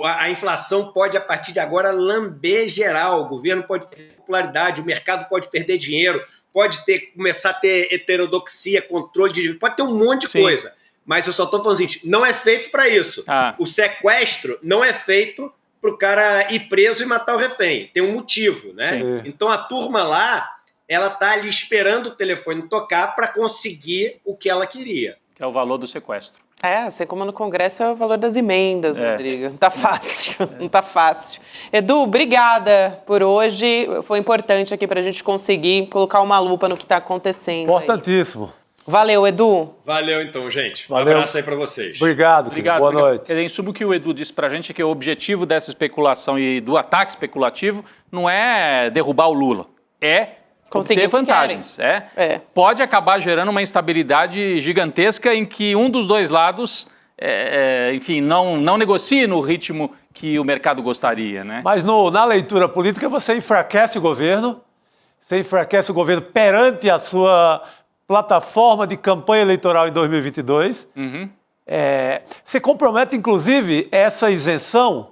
a inflação pode, a partir de agora, lamber geral. O governo pode perder popularidade, o mercado pode perder dinheiro, pode começar a ter heterodoxia, controle de... Pode ter um monte de coisa. Mas eu só estou falando assim, não é feito para isso. O sequestro não é feito para o cara ir preso e matar o refém. Tem um motivo, né? Sim. Então a turma lá, ela está ali esperando o telefone tocar para conseguir o que ela queria.
Que é o valor do sequestro.
Assim como no Congresso é o valor das emendas, Rodrigo. Não tá fácil, não tá fácil. Edu, obrigada por hoje. Foi importante aqui para a gente conseguir colocar uma lupa no que está acontecendo.
Importantíssimo.
Aí. Valeu, Edu.
Valeu, então, gente.
Valeu.
Um abraço aí para vocês.
Obrigado. Boa noite.
Em suma, o que o Edu disse para a gente é que o objetivo dessa especulação e do ataque especulativo não é derrubar o Lula, é conseguir vantagens. Pode acabar gerando uma instabilidade gigantesca em que um dos dois lados, enfim, não negocie no ritmo que o mercado gostaria, né?
Mas na leitura política você enfraquece o governo perante a sua plataforma de campanha eleitoral em 2022. Você compromete, inclusive, essa isenção,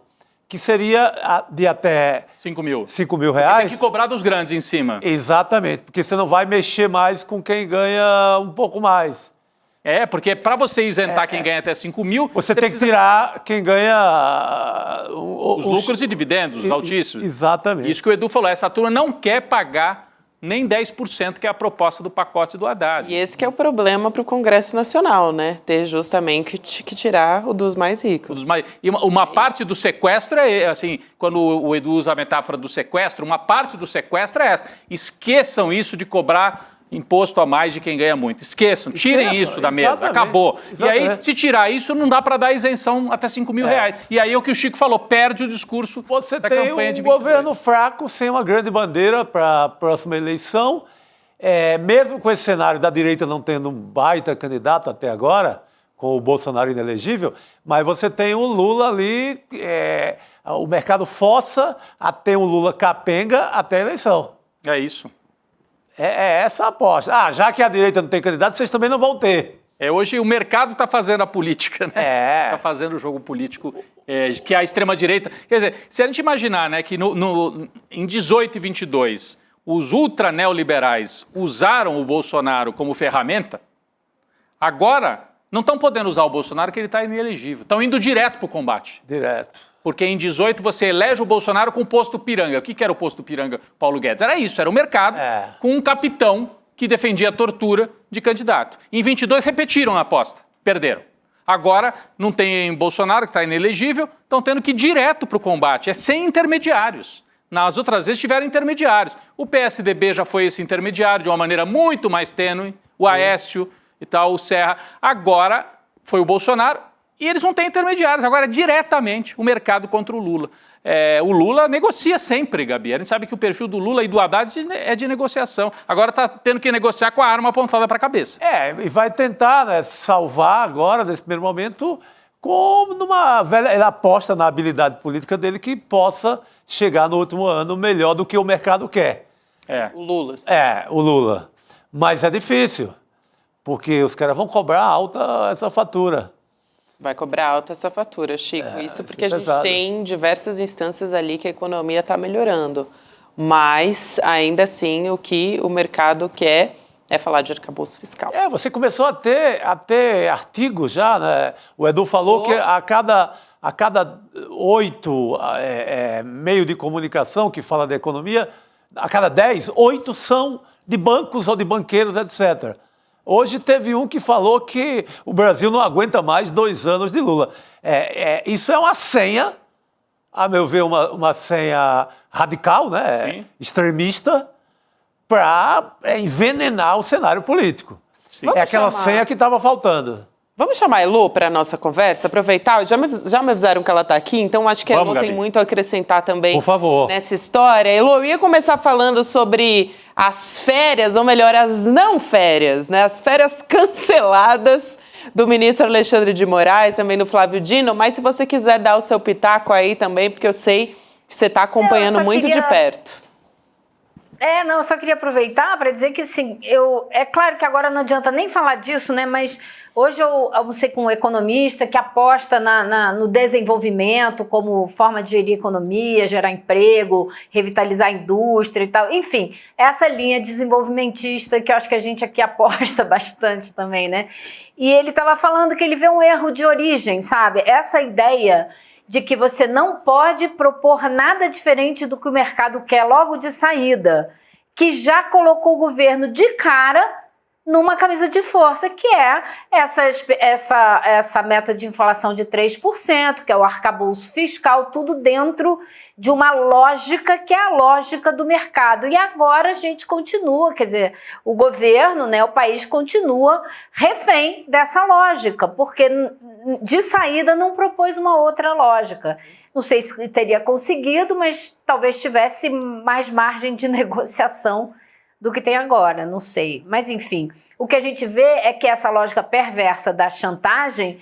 que seria de até
5 mil.
5 mil reais.
Tem que cobrar dos grandes em cima.
Exatamente, porque você não vai mexer mais com quem ganha um pouco mais.
Porque para você isentar quem ganha até 5 mil...
Você tem que tirar quem ganha...
os lucros e dividendos altíssimos.
Exatamente.
Isso que o Edu falou, essa turma não quer pagar nem 10%, que é a proposta do pacote do Haddad.
E esse que é o problema para o Congresso Nacional, né? Ter justamente que tirar o dos mais ricos.
E uma parte do sequestro assim, quando o Edu usa a metáfora do sequestro, uma parte do sequestro é essa. Esqueçam isso de cobrar imposto a mais de quem ganha muito. Esqueçam, tirem isso da mesa, acabou. Exatamente. E aí, se tirar isso, não dá para dar isenção até 5 mil reais. E aí é o que o Chico falou, perde o discurso da campanha de 22.
Você tem um governo fraco, sem uma grande bandeira para a próxima eleição. Mesmo com esse cenário da direita não tendo um baita candidato até agora, com o Bolsonaro inelegível, mas você tem o Lula ali, o mercado força a ter um Lula capenga até a eleição.
É isso.
Essa a aposta. Já que a direita não tem candidato, vocês também não vão ter.
Hoje o mercado está fazendo a política, né? Está fazendo o jogo político que a extrema-direita... Quer dizer, se a gente imaginar, né, que em 18 e 22 os ultra-neoliberais usaram o Bolsonaro como ferramenta, agora não estão podendo usar o Bolsonaro porque ele está inelegível. Estão indo direto para o combate.
Direto.
Porque em 18 você elege o Bolsonaro com o posto Piranga. O que era o posto Piranga, Paulo Guedes? Era isso, era o mercado com um capitão que defendia a tortura de candidato. Em 22 repetiram a aposta, perderam. Agora não tem Bolsonaro, que está inelegível, estão tendo que ir direto para o combate, sem intermediários. Nas outras vezes tiveram intermediários. O PSDB já foi esse intermediário de uma maneira muito mais tênue, o Aécio e tal, o Serra. Agora foi o Bolsonaro. E eles não têm intermediários, agora é diretamente o mercado contra o Lula. O Lula negocia sempre, Gabi. A gente sabe que o perfil do Lula e do Haddad é de negociação. Agora está tendo que negociar com a arma apontada para a cabeça.
E vai tentar, né, salvar agora, nesse primeiro momento, como numa velha... Ele aposta na habilidade política dele que possa chegar no último ano melhor do que o mercado quer.
O Lula.
O Lula. Mas é difícil, porque os caras vão cobrar alta essa fatura.
Vai cobrar alta essa fatura, Chico. Isso porque a gente tem diversas instâncias ali que a economia está melhorando. Mas, ainda assim, o que o mercado quer é falar de arcabouço fiscal.
Você começou a ter artigos já, né? O Edu falou que a cada 8 meios de comunicação que fala de economia, a cada 10, 8 são de bancos ou de banqueiros, etc. Hoje teve um que falou que o Brasil não aguenta mais 2 anos de Lula. Isso é uma senha, a meu ver, uma senha radical, né?
Sim.
Extremista, para envenenar o cenário político.
Sim.
Aquela senha que estava faltando.
Vamos chamar a Elô para a nossa conversa, aproveitar, já me avisaram que ela está aqui, então acho que a Elô tem muito a acrescentar também.
Por favor.
Nessa história. Elô, eu ia começar falando sobre as férias, ou melhor, as não férias, né? As férias canceladas do ministro Alexandre de Moraes, também do Flávio Dino, mas se você quiser dar o seu pitaco aí também, porque eu sei que você está acompanhando muito de perto.
Eu só queria aproveitar para dizer que, assim, é claro que agora não adianta nem falar disso, né, mas hoje eu almocei com um economista que aposta no desenvolvimento como forma de gerir economia, gerar emprego, revitalizar a indústria e tal. Enfim, essa linha desenvolvimentista que eu acho que a gente aqui aposta bastante também, né? E ele estava falando que ele vê um erro de origem, sabe? Essa ideia de que você não pode propor nada diferente do que o mercado quer logo de saída, que já colocou o governo de cara numa camisa de força, que é essa meta de inflação de 3%, que é o arcabouço fiscal, tudo dentro de uma lógica que é a lógica do mercado. E agora a gente continua, quer dizer, o governo, né, o país continua refém dessa lógica, porque de saída não propôs uma outra lógica. Não sei se teria conseguido, mas talvez tivesse mais margem de negociação do que tem agora, não sei. Mas, enfim, o que a gente vê é que essa lógica perversa da chantagem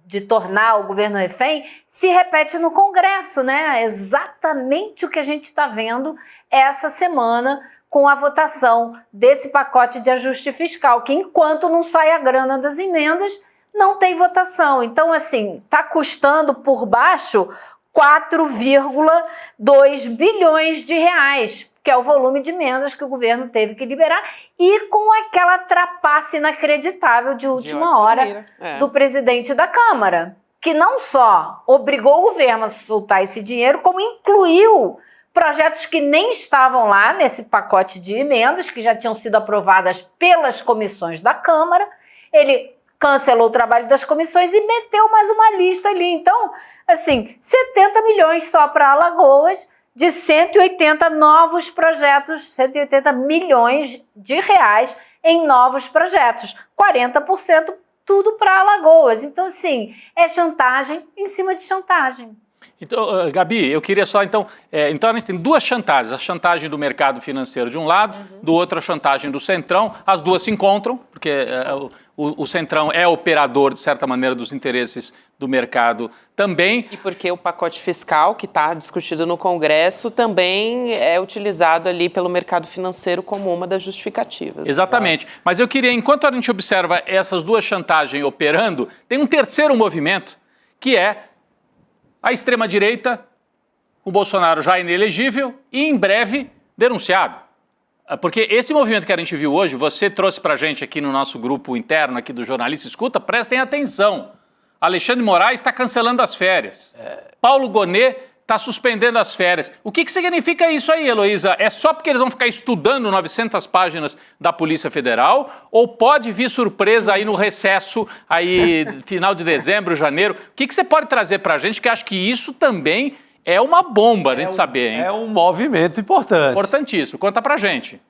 de tornar o governo refém se repete no Congresso, né? É exatamente o que a gente está vendo essa semana com a votação desse pacote de ajuste fiscal, que enquanto não sai a grana das emendas, não tem votação. Então, assim, está custando por baixo 4,2 bilhões de reais, que é o volume de emendas que o governo teve que liberar, e com aquela trapaça inacreditável de última hora do presidente da Câmara, que não só obrigou o governo a soltar esse dinheiro, como incluiu projetos que nem estavam lá nesse pacote de emendas, que já tinham sido aprovadas pelas comissões da Câmara. Ele cancelou o trabalho das comissões e meteu mais uma lista ali. Então, assim, 70 milhões só para Alagoas, de 180 novos projetos, 180 milhões de reais em novos projetos, 40% tudo para Alagoas. Então, assim, é chantagem em cima de chantagem.
Então, Gabi, eu queria só, então a gente tem duas chantagens, a chantagem do mercado financeiro de um lado, do outro a chantagem do Centrão, as duas se encontram, porque o Centrão é operador, de certa maneira, dos interesses do mercado também.
E porque o pacote fiscal que está discutido no Congresso também é utilizado ali pelo mercado financeiro como uma das justificativas.
Exatamente. Mas eu queria, enquanto a gente observa essas duas chantagens operando, tem um terceiro movimento, que é a extrema-direita, o Bolsonaro já inelegível e em breve denunciado. Porque esse movimento que a gente viu hoje, você trouxe para a gente aqui no nosso grupo interno aqui do Jornalista Escuta, prestem atenção. Alexandre de Moraes está cancelando as férias. Paulo Gonet está suspendendo as férias. O que significa isso aí, Heloísa? É só porque eles vão ficar estudando 900 páginas da Polícia Federal? Ou pode vir surpresa aí no recesso, aí final de dezembro, janeiro? O que você pode trazer para a gente? Que acho que isso também é uma bomba, né, de saber, hein?
É um movimento importante.
Importantíssimo. Conta pra gente.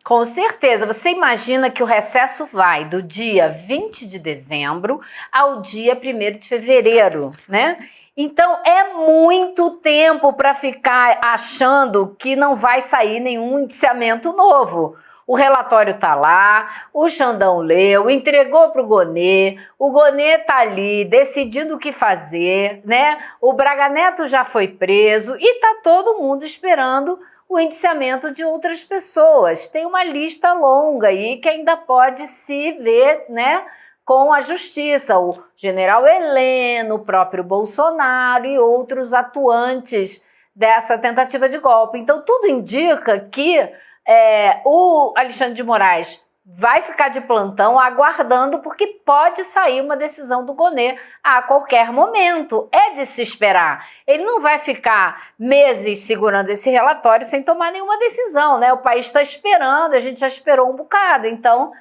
Com certeza. Você imagina que o recesso vai do dia 20 de dezembro ao dia 1º de fevereiro, né? Então, é muito tempo para ficar achando que não vai sair nenhum indiciamento novo. O relatório está lá, o Xandão leu, entregou para o Gonet está ali decidindo o que fazer, né? O Braga Neto já foi preso e está todo mundo esperando o indiciamento de outras pessoas. Tem uma lista longa aí que ainda pode se ver, né, com a justiça. O general Heleno, o próprio Bolsonaro e outros atuantes dessa tentativa de golpe. Então, tudo indica que o Alexandre de Moraes vai ficar de plantão aguardando, porque pode sair uma decisão do Gonet a qualquer momento. É de se esperar. Ele não vai ficar meses segurando esse relatório sem tomar nenhuma decisão, né? O país está esperando, a gente já esperou um bocado. Então,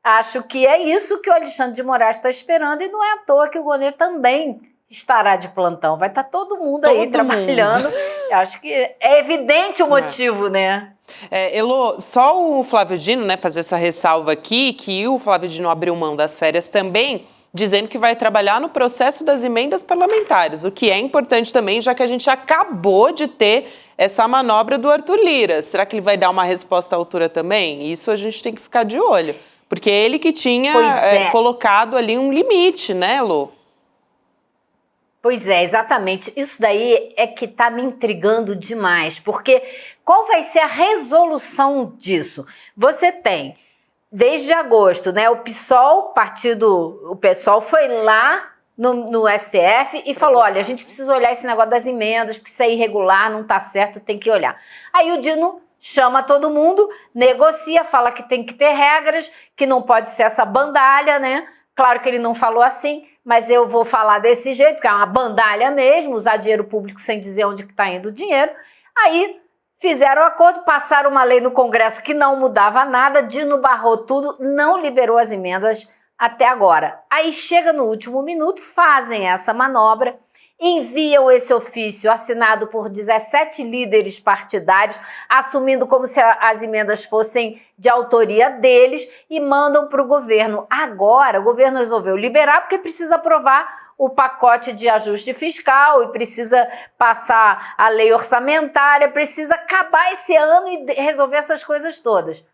acho que é isso que o Alexandre de Moraes está esperando, e não é à toa que o Gonet também estará de plantão. Vai estar todo mundo aí trabalhando. Eu acho que é evidente o motivo, né?
Elô, só o Flávio Dino, né, fazer essa ressalva aqui, que o Flávio Dino abriu mão das férias também, dizendo que vai trabalhar no processo das emendas parlamentares, o que é importante também, já que a gente acabou de ter essa manobra do Arthur Lira. Será que ele vai dar uma resposta à altura também? Isso a gente tem que ficar de olho. Porque ele que tinha colocado ali um limite, né, Lu?
Pois é, exatamente. Isso daí é que está me intrigando demais, porque qual vai ser a resolução disso? Você tem, desde agosto, né, o PSOL foi lá no STF e falou, olha, a gente precisa olhar esse negócio das emendas, porque isso é irregular, não está certo, tem que olhar. Aí o Dino chama todo mundo, negocia, fala que tem que ter regras, que não pode ser essa bandalha, né? Claro que ele não falou assim, mas eu vou falar desse jeito, porque é uma bandalha mesmo, usar dinheiro público sem dizer onde que está indo o dinheiro. Aí fizeram um acordo, passaram uma lei no Congresso que não mudava nada, Dino barrou tudo, não liberou as emendas até agora. Aí chega no último minuto, fazem essa manobra, enviam esse ofício assinado por 17 líderes partidários, assumindo como se as emendas fossem de autoria deles e mandam para o governo. Agora, o governo resolveu liberar porque precisa aprovar o pacote de ajuste fiscal e precisa passar a lei orçamentária, precisa acabar esse ano e resolver essas coisas todas.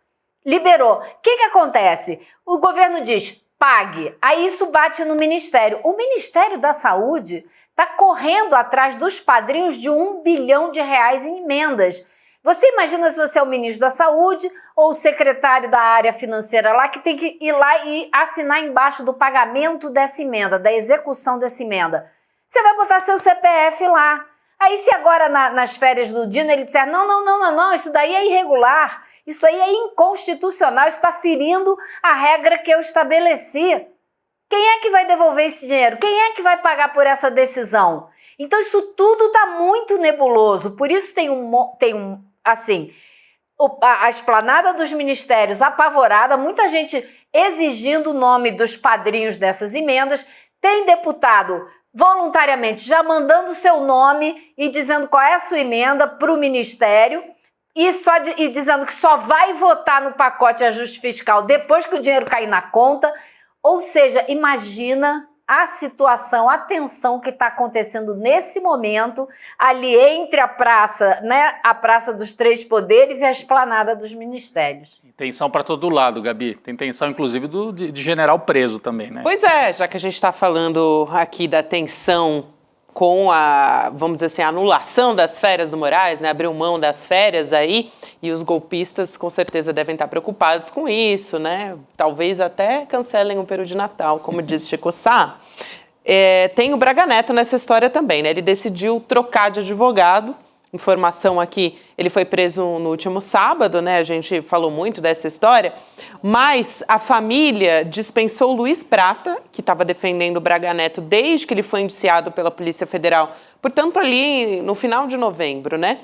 Liberou. O que acontece? O governo diz, pague. Aí isso bate no Ministério. O Ministério da Saúde está correndo atrás dos padrinhos de R$1 bilhão em emendas. Você imagina se você é o ministro da Saúde ou o secretário da área financeira lá que tem que ir lá e assinar embaixo do pagamento dessa emenda, da execução dessa emenda. Você vai botar seu CPF lá. Aí se agora nas férias do Dino ele disser não, isso daí é irregular, isso daí é inconstitucional, isso está ferindo a regra que eu estabeleci. Quem é que vai devolver esse dinheiro? Quem é que vai pagar por essa decisão? Então isso tudo está muito nebuloso, por isso a esplanada dos ministérios apavorada, muita gente exigindo o nome dos padrinhos dessas emendas, tem deputado voluntariamente já mandando o seu nome e dizendo qual é a sua emenda para o ministério e dizendo que só vai votar no pacote de ajuste fiscal depois que o dinheiro cair na conta. Ou seja, imagina a situação, a tensão que está acontecendo nesse momento ali entre a praça, né, a Praça dos Três Poderes e a esplanada dos ministérios.
Tem tensão para todo lado, Gabi. Tem tensão, inclusive, de general preso também, né?
Pois é, já que a gente está falando aqui da tensão com a, vamos dizer assim, a anulação das férias do Moraes, né, abriu mão das férias aí, e os golpistas com certeza devem estar preocupados com isso, né, talvez até cancelem o peru de Natal, como diz Chico Sá. Tem o Braga Neto nessa história também, né, ele decidiu trocar de advogado. Informação aqui, ele foi preso no último sábado, né? A gente falou muito dessa história, mas a família dispensou Luiz Prata, que estava defendendo o Braga Neto desde que ele foi indiciado pela Polícia Federal, portanto ali no final de novembro, né?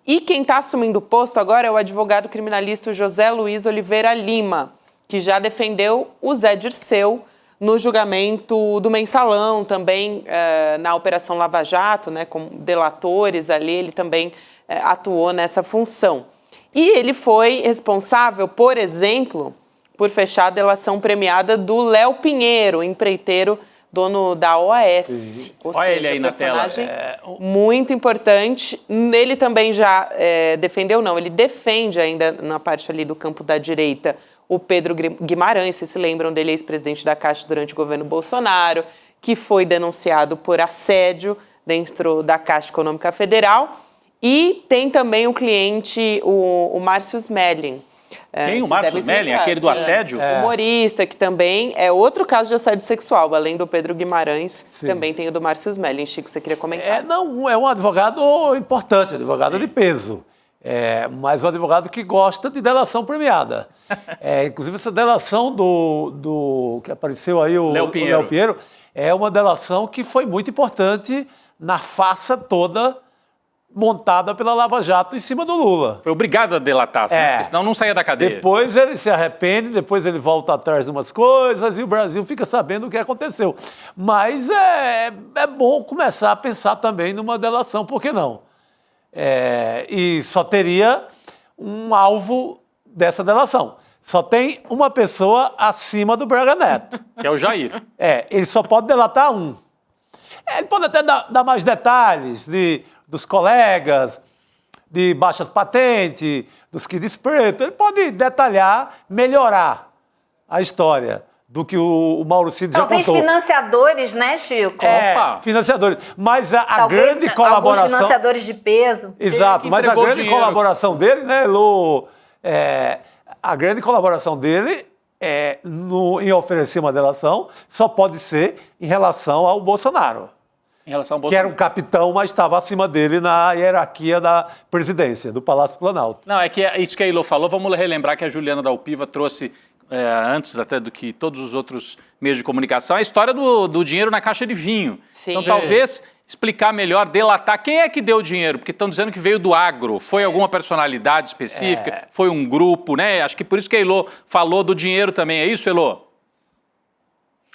E quem está assumindo o posto agora é o advogado criminalista José Luiz Oliveira Lima, que já defendeu o Zé Dirceu no julgamento do Mensalão, também na Operação Lava Jato, né, com delatores ali, ele também atuou nessa função. E ele foi responsável, por exemplo, por fechar a delação premiada do Léo Pinheiro, empreiteiro, dono da OAS.
Olha ele aí na tela.
Muito importante. Ele também já defendeu, não, ele defende ainda na parte ali do campo da direita, o Pedro Guimarães, vocês se lembram dele, ex-presidente da Caixa durante o governo Bolsonaro, que foi denunciado por assédio dentro da Caixa Econômica Federal. E tem também o cliente, o Márcio Smelling.
Quem? O Márcio Smelling, aquele do assédio?
Humorista, que também é outro caso de assédio sexual, além do Pedro Guimarães, também tem o do Márcio Smelling. Chico, você queria comentar?
É um advogado importante, advogado de peso. Mas um advogado que gosta de delação premiada. Inclusive, essa delação do que apareceu aí, o Léo Pinheiro, é uma delação que foi muito importante na farsa toda montada pela Lava Jato em cima do Lula.
Foi obrigado a delatar, né? Senão não saía da cadeia.
Depois ele se arrepende, depois ele volta atrás de umas coisas e o Brasil fica sabendo o que aconteceu. Mas é bom começar a pensar também numa delação, por que não? E só teria um alvo dessa delação. Só tem uma pessoa acima do Braga Neto.
Que é o Jair.
Ele só pode delatar um. Ele pode até dar mais detalhes dos colegas, de baixas patentes, dos quilos pretos. Ele pode detalhar, melhorar. a história do que o Mauro Cid já contou.
Talvez financiadores, né, Chico?
Financiadores. Mas a grande colaboração...
Alguns financiadores de peso.
Exato, mas a grande colaboração dele, né, Lu? A grande colaboração dele em oferecer uma delação só pode ser em relação ao Bolsonaro.
Em relação ao Bolsonaro.
Que era um capitão, mas estava acima dele na hierarquia da presidência, do Palácio Planalto.
Não, é que isso que a Ilô falou, vamos relembrar que a Juliana Dalpiva trouxe, antes até do que todos os outros meios de comunicação, a história do dinheiro na caixa de vinho.
Sim.
Então, talvez explicar melhor, delatar quem é que deu o dinheiro, porque estão dizendo que veio do agro, foi alguma personalidade específica, foi um grupo, né? Acho que por isso que a Ilô falou do dinheiro também, é isso, Ilô?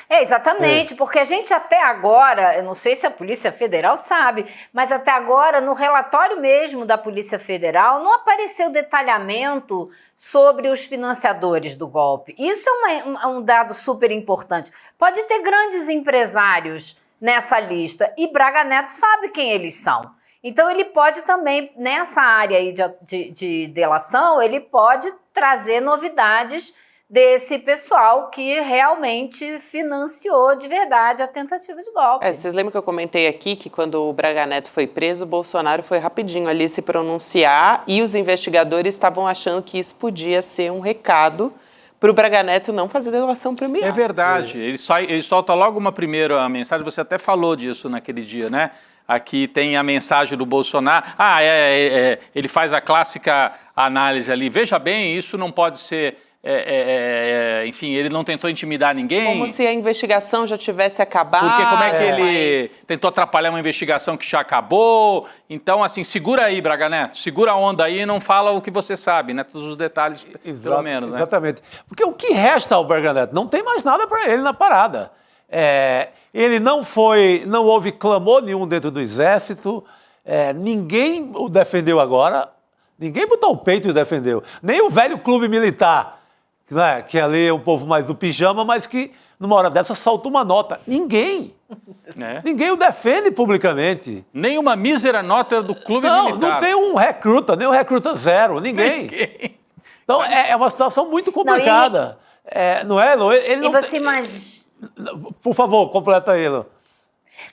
Exatamente, porque a gente até agora, eu não sei se a Polícia Federal sabe, mas até agora no relatório mesmo da Polícia Federal não apareceu detalhamento sobre os financiadores do golpe. Isso é um dado super importante. Pode ter grandes empresários nessa lista e Braga Neto sabe quem eles são. Então ele pode também, nessa área aí de delação, ele pode trazer novidades desse pessoal que realmente financiou de verdade a tentativa de golpe.
Vocês lembram que eu comentei aqui que quando o Braga Neto foi preso, o Bolsonaro foi rapidinho ali se pronunciar e os investigadores estavam achando que isso podia ser um recado para o Braga Neto não fazer delação premiada.
É verdade, ele solta logo uma primeira mensagem, você até falou disso naquele dia, né? Aqui tem a mensagem do Bolsonaro, ele faz a clássica análise ali, veja bem, isso não pode ser... enfim, ele não tentou intimidar ninguém.
Como se a investigação já tivesse acabado.
Porque como é que ele tentou atrapalhar uma investigação que já acabou? Então, assim, segura aí, Braga Neto, segura a onda aí e não fala o que você sabe, né? Todos os detalhes, pelo menos, né?
Exatamente. Porque o que resta ao Braga Neto? Não tem mais nada para ele na parada. Ele não houve clamor nenhum dentro do Exército, ninguém o defendeu agora, ninguém botou o peito e o defendeu. Nem o velho clube militar, né, que ali é o povo mais do pijama, mas que numa hora dessa solta uma nota. Ninguém o defende publicamente.
Nem uma mísera nota do clube militar.
Não tem um recruta, nem um recruta zero, ninguém. Então é uma situação muito complicada. Não é, Elô? Por favor, completa aí, Elô.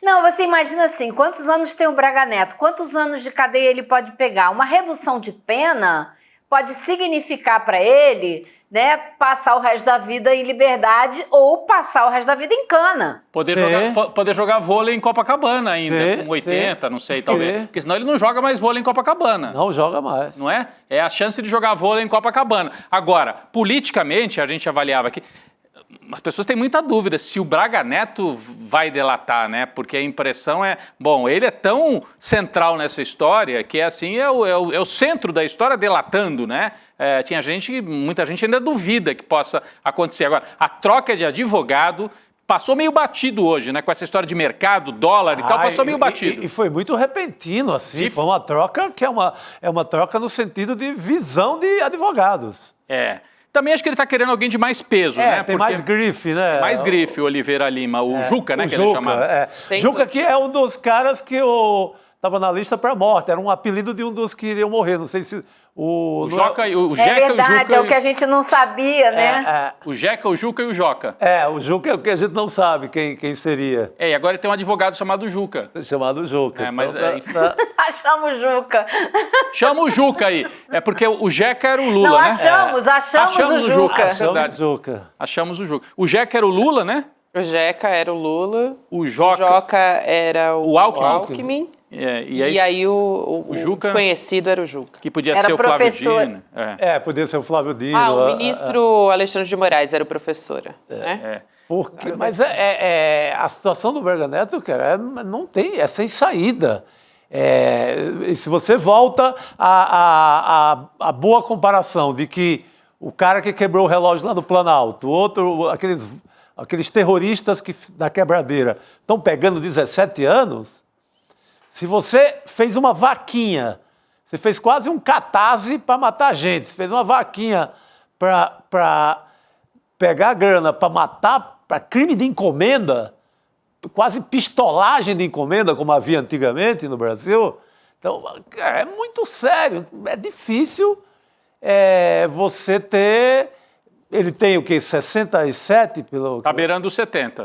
Não, você imagina assim, quantos anos tem o Braga Neto? Quantos anos de cadeia ele pode pegar? Uma redução de pena pode significar para ele, né, passar o resto da vida em liberdade ou passar o resto da vida em cana.
Poder jogar vôlei em Copacabana ainda, com 80, não sei, talvez. Porque senão ele não joga mais vôlei em Copacabana.
Não joga mais.
Não é? É a chance de jogar vôlei em Copacabana. Agora, politicamente, a gente avaliava aqui, as pessoas têm muita dúvida se o Braga Neto vai delatar, né? Porque a impressão ele é tão central nessa história que é o centro da história delatando, né? Muita gente ainda duvida que possa acontecer. Agora, a troca de advogado passou meio batido hoje, né? Com essa história de mercado, dólar e tal, passou meio batido.
E foi muito repentino, assim. Foi uma troca que é uma troca no sentido de visão de advogados.
Também acho que ele está querendo alguém de mais peso, né?
Tem mais grife, né?
Mais grife, o Oliveira Lima, o Juca, né? Que ele chamava.
Juca, que é um dos caras que estava na lista para morte, era um apelido de um dos que iriam morrer, não sei se...
O Joca e o Jeca
é verdade, é o que a gente não sabia, né?
O Jeca, o Juca e o Joca.
O Juca é o que a gente não sabe quem seria.
E agora tem um advogado chamado Juca.
Chamado Juca.
Achamos Juca.
Chama o Juca aí. É porque o Jeca era o Lula,
não,
né?
Achamos o Juca.
Achamos o Juca. O Jeca era o Lula, né?
O Jeca era o Lula.
O Joca
era o Alckmin.
E
aí o Juca, desconhecido era o Juca.
Que podia ser o Flávio Dino.
Podia ser o Flávio Dino.
O ministro Alexandre de Moraes era o professor.
Mas a situação do Braga Neto, cara, não tem, é sem saída. Se você volta à boa comparação de que o cara que quebrou o relógio lá do Planalto, aqueles terroristas da quebradeira estão pegando 17 anos, se você fez uma vaquinha, você fez quase um catarse para matar gente, você fez uma vaquinha para pegar grana, para matar, para crime de encomenda, quase pistolagem de encomenda, como havia antigamente no Brasil. Então, é muito sério, é difícil você ter ele tem o quê? 67?
Está beirando os 70.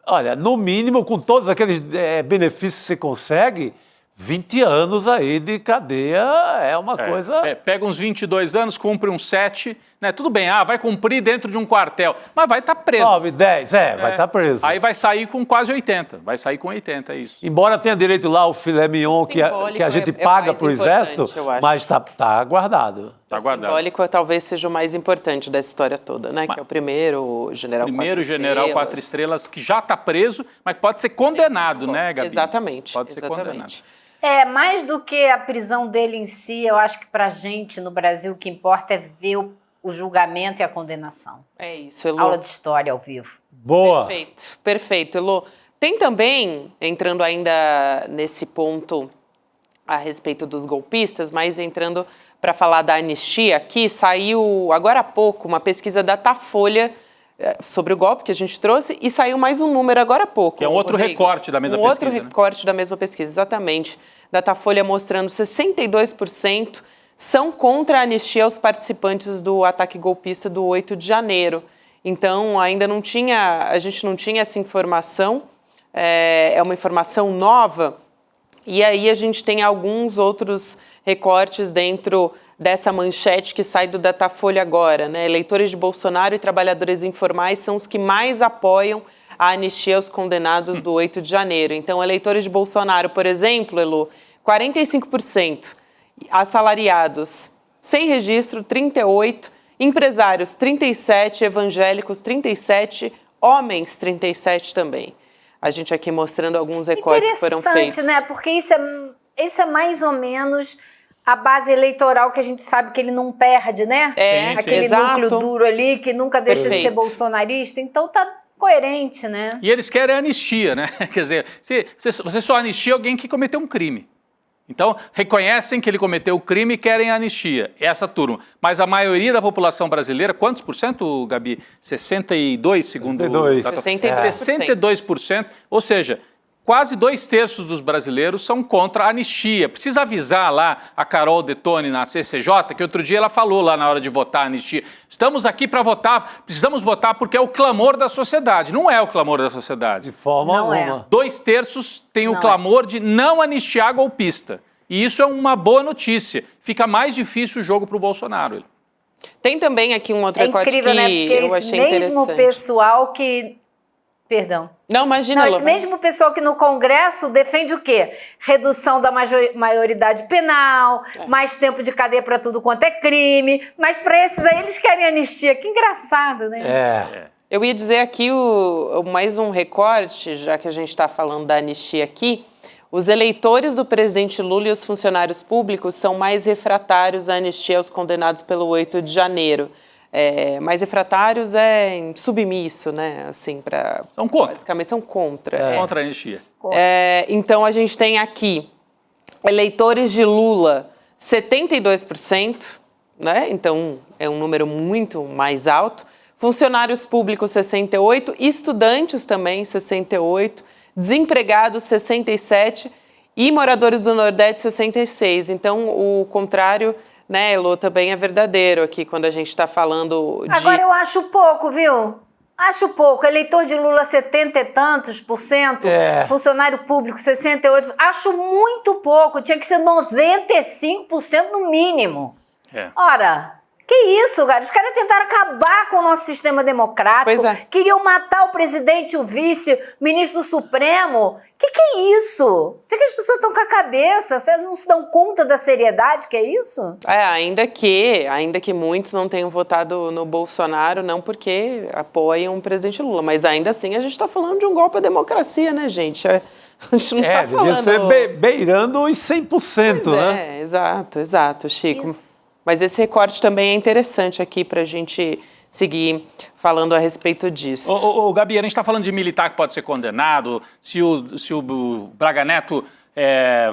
Olha, no mínimo, com todos aqueles benefícios que você consegue, 20 anos aí de cadeia é uma coisa...
Pega uns 22 anos, cumpre uns 7, né? Tudo bem, vai cumprir dentro de um quartel, mas vai estar preso.
9, 10, vai estar preso.
Aí vai sair com quase 80, vai sair com 80, é isso.
Embora tenha direito lá o filé mignon que a gente paga para o Exército, mas está guardado.
Tá guardado.
Simbólico talvez seja o mais importante dessa história toda, né? Que é o primeiro general
general 4 estrelas que já está preso, mas pode ser condenado, né, Gabi?
Exatamente.
Pode ser condenado.
Mais do que a prisão dele em si, eu acho que pra gente no Brasil o que importa é ver o julgamento e a condenação.
É isso, Elô.
Aula de história ao vivo.
Boa.
Perfeito, Elô. Tem também, entrando ainda nesse ponto a respeito dos golpistas, mas entrando para falar da anistia aqui, saiu agora há pouco uma pesquisa da Datafolha sobre o golpe que a gente trouxe e saiu mais um número agora há pouco.
Que é um outro recorte da mesma pesquisa.
Outro recorte da mesma pesquisa, exatamente. Datafolha mostrando 62% são contra a anistia aos participantes do ataque golpista do 8 de janeiro. Então, a gente não tinha essa informação, é uma informação nova, e aí a gente tem alguns outros recortes dentro dessa manchete que sai do Datafolha agora, né? Eleitores de Bolsonaro e trabalhadores informais são os que mais apoiam a anistia aos condenados do 8 de janeiro. Então, eleitores de Bolsonaro, por exemplo, Elô, 45%, assalariados, sem registro, 38%, empresários, 37%, evangélicos, 37%, homens, 37% também. A gente aqui mostrando alguns recortes que foram feitos.
Interessante, né? Porque isso é mais ou menos a base eleitoral que a gente sabe que ele não perde, né? Aquele núcleo duro ali que nunca deixa de ser bolsonarista. Então tá coerente, né?
E eles querem anistia, né? Quer dizer, você só anistia alguém que cometeu um crime. Então, reconhecem que ele cometeu o crime e querem anistia, essa turma. Mas a maioria da população brasileira, quantos por cento, Gabi? 62, segundo... 62%. Ou seja, quase 2/3 dos brasileiros são contra a anistia. Precisa avisar lá a Carol Detone na CCJ, que outro dia ela falou lá na hora de votar a anistia. Estamos aqui para votar, precisamos votar porque é o clamor da sociedade. Não é o clamor da sociedade.
De forma alguma.
2/3 têm o clamor de não anistiar golpista. E isso é uma boa notícia. Fica mais difícil o jogo para o Bolsonaro.
Tem também aqui um outro recorte
incrível,
que
né? Porque
eu achei interessante.
esse mesmo pessoal que... Perdão.
Não, imagina,
esse mesmo pessoal que no Congresso defende o quê? Redução da maioridade penal, mais tempo de cadeia para tudo quanto é crime, mas para esses aí eles querem anistia. Que engraçado, né?
Eu ia dizer aqui mais um recorte, já que a gente está falando da anistia aqui. Os eleitores do presidente Lula e os funcionários públicos são mais refratários à anistia aos condenados pelo 8 de janeiro. Mais refratários submisso, né? Assim,
são contra.
Basicamente são contra.
Contra a anistia.
Então a gente tem aqui eleitores de Lula, 72%, né? Então é um número muito mais alto. Funcionários públicos, 68%, estudantes também, 68%, desempregados, 67%, e moradores do Nordeste, 66%. Então o contrário, né, Elô, também é verdadeiro aqui, quando a gente está falando de...
Agora eu acho pouco, viu? Acho pouco. Eleitor de Lula, 70 e tantos %. Funcionário público, 68%. Acho muito pouco. Tinha que ser 95% no mínimo. Ora... Que isso, cara? Os caras tentaram acabar com o nosso sistema democrático. Queriam matar o presidente, o vice, o ministro do Supremo. Que é isso? Por que as pessoas estão com a cabeça? Vocês não se dão conta da seriedade que é isso?
Ainda que muitos não tenham votado no Bolsonaro, não porque apoiam o presidente Lula, mas ainda assim a gente está falando de um golpe à democracia, né, gente? A gente não tá falando...
devia ser beirando os 100%, né?
Exato, Chico. Isso. Mas esse recorte também é interessante aqui para a gente seguir falando a respeito disso.
Gabi, a gente está falando de militar que pode ser condenado, se o Braga Neto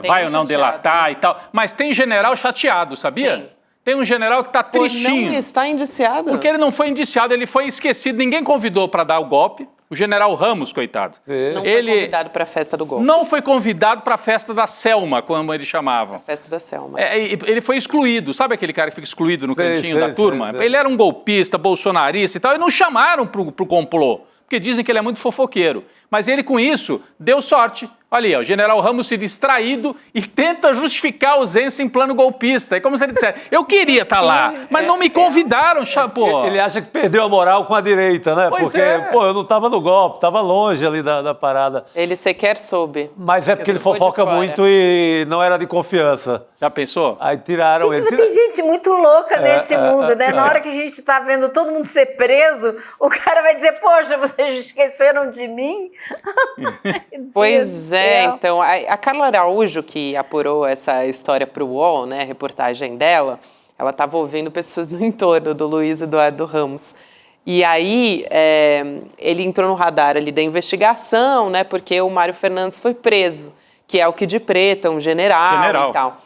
vai ou não delatar e tal. Mas tem general chateado, sabia? Tem um general que está tristinho.
Não está indiciado.
Porque ele não foi indiciado, ele foi esquecido, ninguém convidou para dar o golpe. O general Ramos, coitado.
Não foi convidado para a festa do golpe.
Não foi convidado para a festa da Selma, como eles chamavam.
Festa da Selma.
Ele foi excluído. Sabe aquele cara que fica excluído no cantinho da turma? Ele era um golpista, bolsonarista e tal, e não chamaram pro complô, porque dizem que ele é muito fofoqueiro. Mas ele, com isso, deu sorte. Olha aí, o general Ramos se distraído e tenta justificar a ausência em plano golpista. É como se ele dissesse, eu queria estar lá, mas não me convidaram, pô.
Ele acha que perdeu a moral com a direita, né?
Pois
porque, eu não estava no golpe, estava longe ali da parada.
Ele sequer soube.
Mas é porque ele fofoca muito e não era de confiança.
Já pensou?
Aí tiraram ele.
Tem gente muito louca nesse mundo, né? Na hora que a gente tá vendo todo mundo ser preso, o cara vai dizer, poxa, vocês esqueceram de mim?
Pois é, então, a Carla Araújo, que apurou essa história para o UOL, né, a reportagem dela, ela estava ouvindo pessoas no entorno do Luiz Eduardo Ramos. E aí, ele entrou no radar ali da investigação, né, porque o Mário Fernandes foi preso, que é o Kid Preto, um general e tal.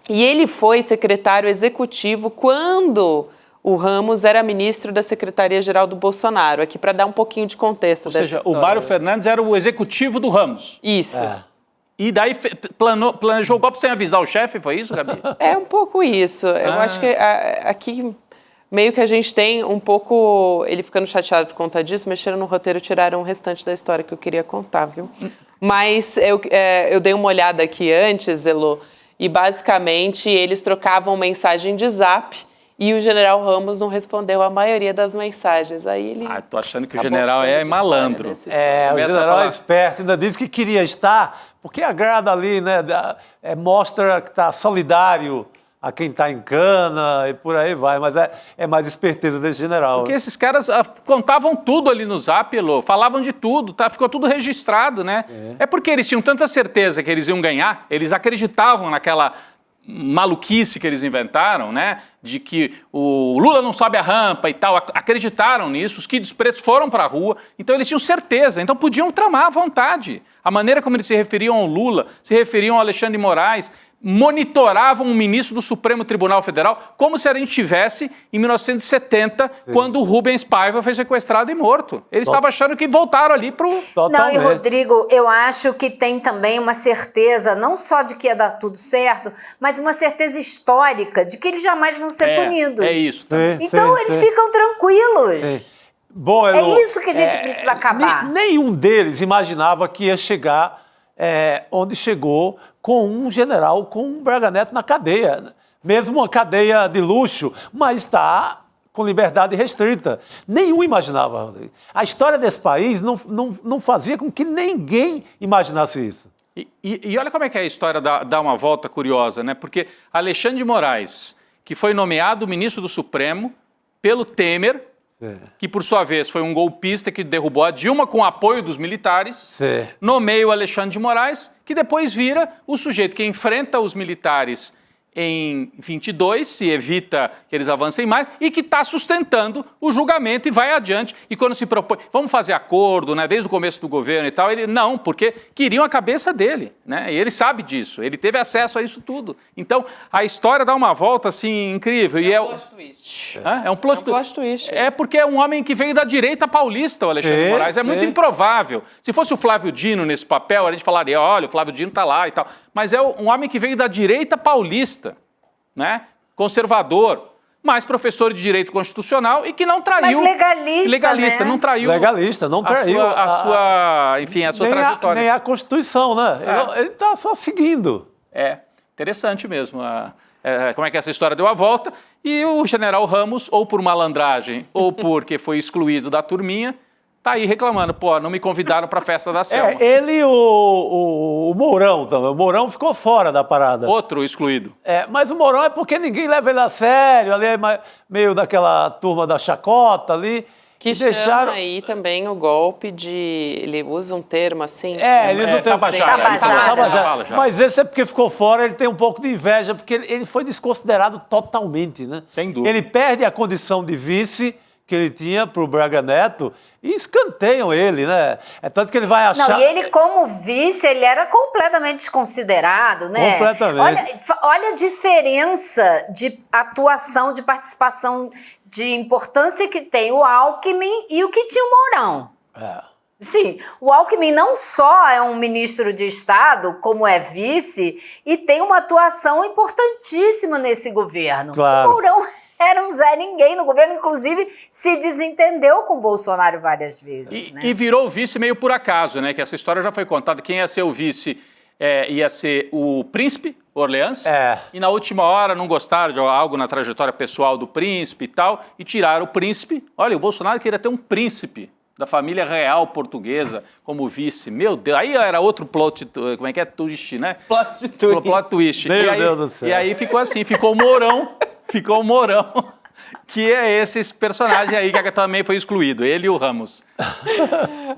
E ele foi secretário executivo quando o Ramos era ministro da Secretaria-Geral do Bolsonaro, aqui para dar um pouquinho de contexto dessa história.
Ou seja, o Mário Fernandes era o executivo do Ramos.
Isso.
E daí planejou o golpe sem avisar o chefe, foi isso, Gabi?
É um pouco isso. Eu acho que aqui meio que a gente tem um pouco... Ele ficando chateado por conta disso, mexeram no roteiro, tiraram o restante da história que eu queria contar, viu? Mas eu dei uma olhada aqui antes, Elô, e basicamente eles trocavam mensagem de zap e o general Ramos não respondeu a maioria das mensagens. Aí ele...
tô achando que o general é malandro.
O general é esperto, ainda disse que queria estar, porque agrada ali, né? Mostra que está solidário a quem está em cana e por aí vai, mas é mais esperteza desse general.
Porque esses caras contavam tudo ali no Zap, Elô, falavam de tudo, ficou tudo registrado, né? É porque eles tinham tanta certeza que eles iam ganhar, eles acreditavam naquela maluquice que eles inventaram, né, de que o Lula não sobe a rampa e tal, acreditaram nisso, os kids pretos foram para a rua, então eles tinham certeza, então podiam tramar à vontade. A maneira como eles se referiam ao Lula, se referiam ao Alexandre de Moraes, monitoravam um ministro do Supremo Tribunal Federal como se a gente tivesse em 1970, quando o Rubens Paiva foi sequestrado e morto. Eles estavam achando que voltaram ali para o...
Não, e Rodrigo, eu acho que tem também uma certeza, não só de que ia dar tudo certo, mas uma certeza histórica de que eles jamais vão ser punidos.
É isso.
Então eles ficam tranquilos.
Bom,
é isso que a gente precisa acabar.
Nenhum deles imaginava que ia chegar onde chegou, com um general com um Braga Neto na cadeia. Mesmo uma cadeia de luxo, mas está com liberdade restrita. Nenhum imaginava, Rodrigo. A história desse país não fazia com que ninguém imaginasse isso.
E olha como é que a história dá uma volta curiosa, né? Porque Alexandre de Moraes, que foi nomeado ministro do Supremo pelo Temer, que por sua vez foi um golpista que derrubou a Dilma com o apoio dos militares, nomeia o Alexandre de Moraes, que depois vira o sujeito que enfrenta os militares em 22, se evita que eles avancem mais, e que está sustentando o julgamento e vai adiante. E quando se propõe, vamos fazer acordo, né, desde o começo do governo e tal, ele não, porque queriam a cabeça dele, né, e ele sabe disso, ele teve acesso a isso tudo. Então, a história dá uma volta, assim, incrível.
É um plot twist.
É um plot twist. É porque é um homem que veio da direita paulista, o Alexandre de Moraes, é muito improvável. Se fosse o Flávio Dino nesse papel, a gente falaria, olha, o Flávio Dino está lá e tal. Mas é um homem que veio da direita paulista, né? Conservador, mas professor de direito constitucional e que não traiu...
Mas legalista,
né? Não traiu...
Legalista, não traiu...
A sua trajetória.
Nem a Constituição, né? Ele está só seguindo.
Interessante mesmo. Como é que essa história deu a volta. E o general Ramos, ou por malandragem, ou porque foi excluído da turminha, tá aí reclamando, não me convidaram para a festa da Selma.
Ele e o Mourão também. O Mourão ficou fora da parada.
Outro excluído.
Mas o Mourão é porque ninguém leva ele a sério, ali é meio daquela turma da chacota ali.
Que chama aí também o golpe de... Ele usa um termo assim...
Ele usa o termo... Tabajara. Mas esse é porque ficou fora, ele tem um pouco de inveja, porque ele foi desconsiderado totalmente, né?
Sem dúvida.
Ele perde a condição de vice que ele tinha para o Braga Neto e escanteiam ele, né? É tanto que ele vai achar...
Não, e ele como vice, ele era completamente desconsiderado, né?
Completamente.
Olha a diferença de atuação, de participação, de importância que tem o Alckmin e o que tinha o Mourão. Sim, o Alckmin não só é um ministro de Estado, como é vice, e tem uma atuação importantíssima nesse governo.
Claro.
O Mourão era um Zé Ninguém no governo, inclusive se desentendeu com o Bolsonaro várias vezes.
E virou vice meio por acaso, né? Que essa história já foi contada. Quem ia ser o vice ia ser o príncipe Orleans. E na última hora não gostaram de algo na trajetória pessoal do príncipe e tal, e tiraram o príncipe. Olha, o Bolsonaro queria ter um príncipe da família real portuguesa como vice. Meu Deus, aí era outro plot, como é que é? Twist, né? Plot twist.
Meu Deus do céu.
E aí ficou assim, ficou o Mourão, que é esse personagem aí que também foi excluído, ele e o Ramos.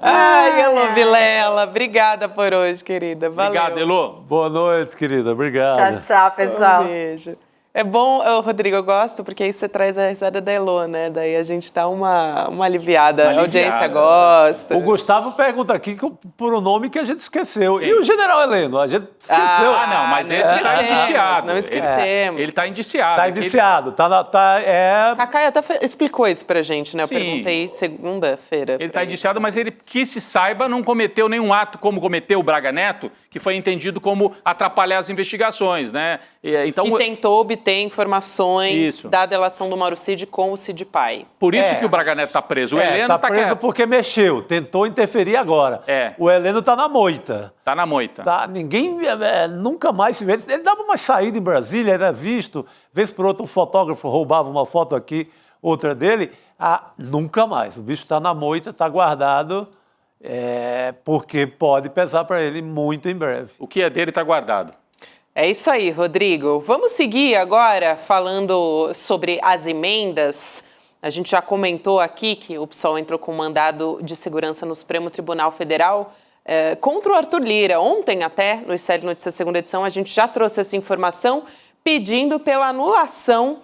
Ai, Elô Vilela, obrigada por hoje, querida. Valeu.
Obrigado, Elô.
Boa noite, querida. Obrigado.
Tchau, pessoal.
Um beijo. É bom, Rodrigo, eu gosto, porque aí você traz a risada da Elô, né? Daí a gente dá uma aliviada. A audiência gosta.
O Gustavo pergunta aqui por um nome que a gente esqueceu. E o General Heleno? A gente esqueceu.
Não, mas esse está indiciado.
Não esquecemos.
Ele está indiciado.
Está indiciado.
Cacai até explicou isso pra gente, né? Eu perguntei segunda-feira.
Ele está indiciado, mas ele, que se saiba, não cometeu nenhum ato como cometeu o Braga Neto, que foi entendido como atrapalhar as investigações, né? Então,
que tentou obter informações da delação do Mauro Cid com o Cid Pai.
Por isso que o Braga Neto está preso. O Heleno
está preso porque mexeu, tentou interferir agora. O Heleno está na moita.
Está na moita.
Ninguém nunca mais se vê. Ele dava uma saída em Brasília, era visto, vez por outra um fotógrafo roubava uma foto aqui, outra dele. Nunca mais. O bicho está na moita, está guardado, porque pode pesar para ele muito em breve.
O que é dele está guardado.
É isso aí, Rodrigo. Vamos seguir agora falando sobre as emendas. A gente já comentou aqui que o PSOL entrou com um mandado de segurança no Supremo Tribunal Federal contra o Arthur Lira. Ontem até, no ICL Notícias segunda edição, a gente já trouxe essa informação pedindo pela anulação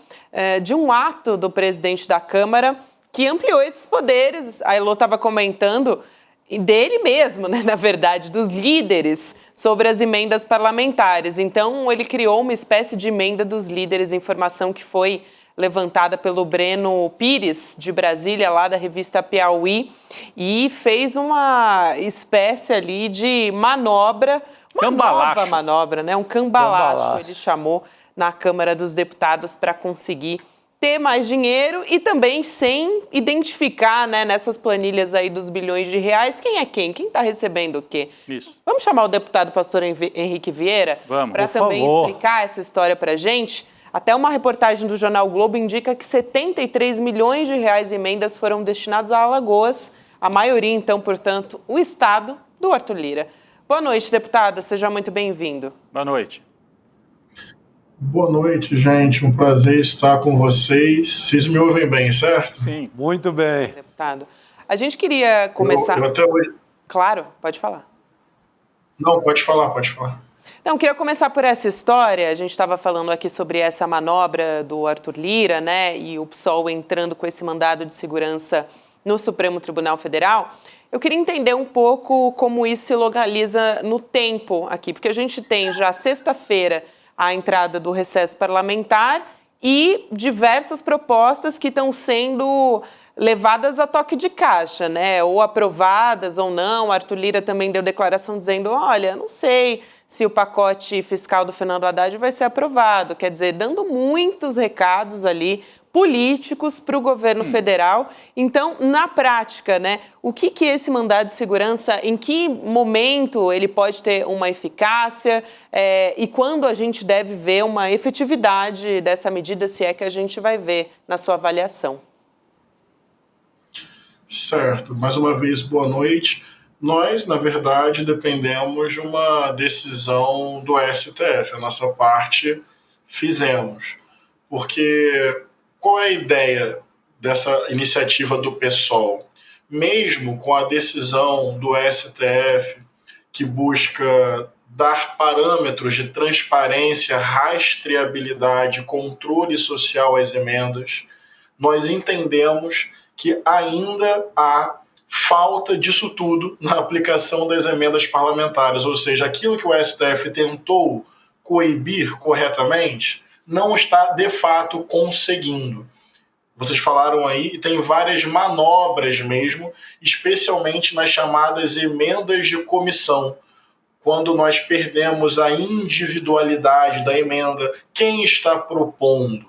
de um ato do presidente da Câmara que ampliou esses poderes. A Elô estava comentando dele mesmo, né, na verdade, dos líderes sobre as emendas parlamentares. Então, ele criou uma espécie de emenda dos líderes, informação que foi levantada pelo Breno Pires, de Brasília, lá da revista Piauí, e fez uma espécie ali de manobra, nova manobra, né, um cambalacho, ele chamou, na Câmara dos Deputados para conseguir ter mais dinheiro e também sem identificar, né, nessas planilhas aí dos bilhões de reais, quem é quem está recebendo o quê.
Isso.
Vamos chamar o deputado pastor Henrique Vieira para também explicar essa história para a gente. Até uma reportagem do Jornal Globo indica que 73 milhões de reais em emendas foram destinados a Alagoas, a maioria, então, portanto, o estado do Arthur Lira. Boa noite, deputada, seja muito bem-vindo.
Boa noite.
Boa noite, gente. Um prazer estar com vocês. Vocês me ouvem bem, certo?
Sim.
Muito bem.
Sim, deputado. A gente queria começar...
Eu até hoje...
Claro, pode falar.
Não, pode falar.
Não, queria começar por essa história. A gente estava falando aqui sobre essa manobra do Arthur Lira, né? E o PSOL entrando com esse mandado de segurança no Supremo Tribunal Federal. Eu queria entender um pouco como isso se localiza no tempo aqui, porque a gente tem já sexta-feira a entrada do recesso parlamentar e diversas propostas que estão sendo levadas a toque de caixa, né? Ou aprovadas ou não. O Arthur Lira também deu declaração dizendo, olha, não sei se o pacote fiscal do Fernando Haddad vai ser aprovado. Quer dizer, dando muitos recados ali políticos para o governo federal. Então, na prática, né, o que esse mandado de segurança, em que momento ele pode ter uma eficácia e quando a gente deve ver uma efetividade dessa medida, se é que a gente vai ver na sua avaliação?
Certo. Mais uma vez, boa noite. Nós, na verdade, dependemos de uma decisão do STF. A nossa parte fizemos. Porque qual é a ideia dessa iniciativa do PSOL? Mesmo com a decisão do STF, que busca dar parâmetros de transparência, rastreabilidade, controle social às emendas, nós entendemos que ainda há falta disso tudo na aplicação das emendas parlamentares, ou seja, aquilo que o STF tentou coibir corretamente não está, de fato, conseguindo. vocês falaram aí, e tem várias manobras mesmo, especialmente nas chamadas emendas de comissão. Quando nós perdemos a individualidade da emenda, quem está propondo?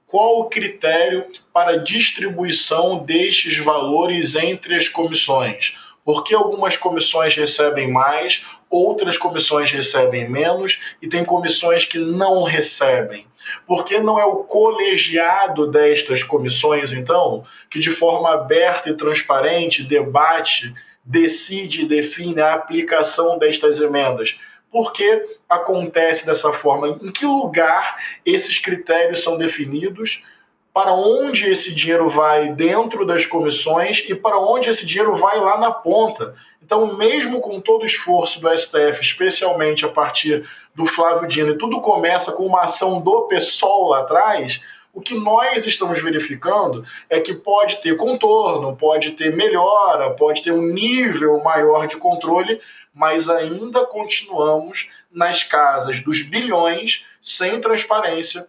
Qual o critério para distribuição destes valores entre as comissões? Por que algumas comissões recebem mais, outras comissões recebem menos e tem comissões que não recebem? Por que não é o colegiado destas comissões, então, que de forma aberta e transparente debate, decide e define a aplicação destas emendas? Por que acontece dessa forma? Em que lugar esses critérios são definidos? Para onde esse dinheiro vai dentro das comissões e para onde esse dinheiro vai lá na ponta? Então, mesmo com todo o esforço do STF, especialmente a partir do Flávio Dino, e tudo começa com uma ação do PSOL lá atrás, o que nós estamos verificando é que pode ter contorno, pode ter melhora, pode ter um nível maior de controle, mas ainda continuamos nas casas dos bilhões, sem transparência,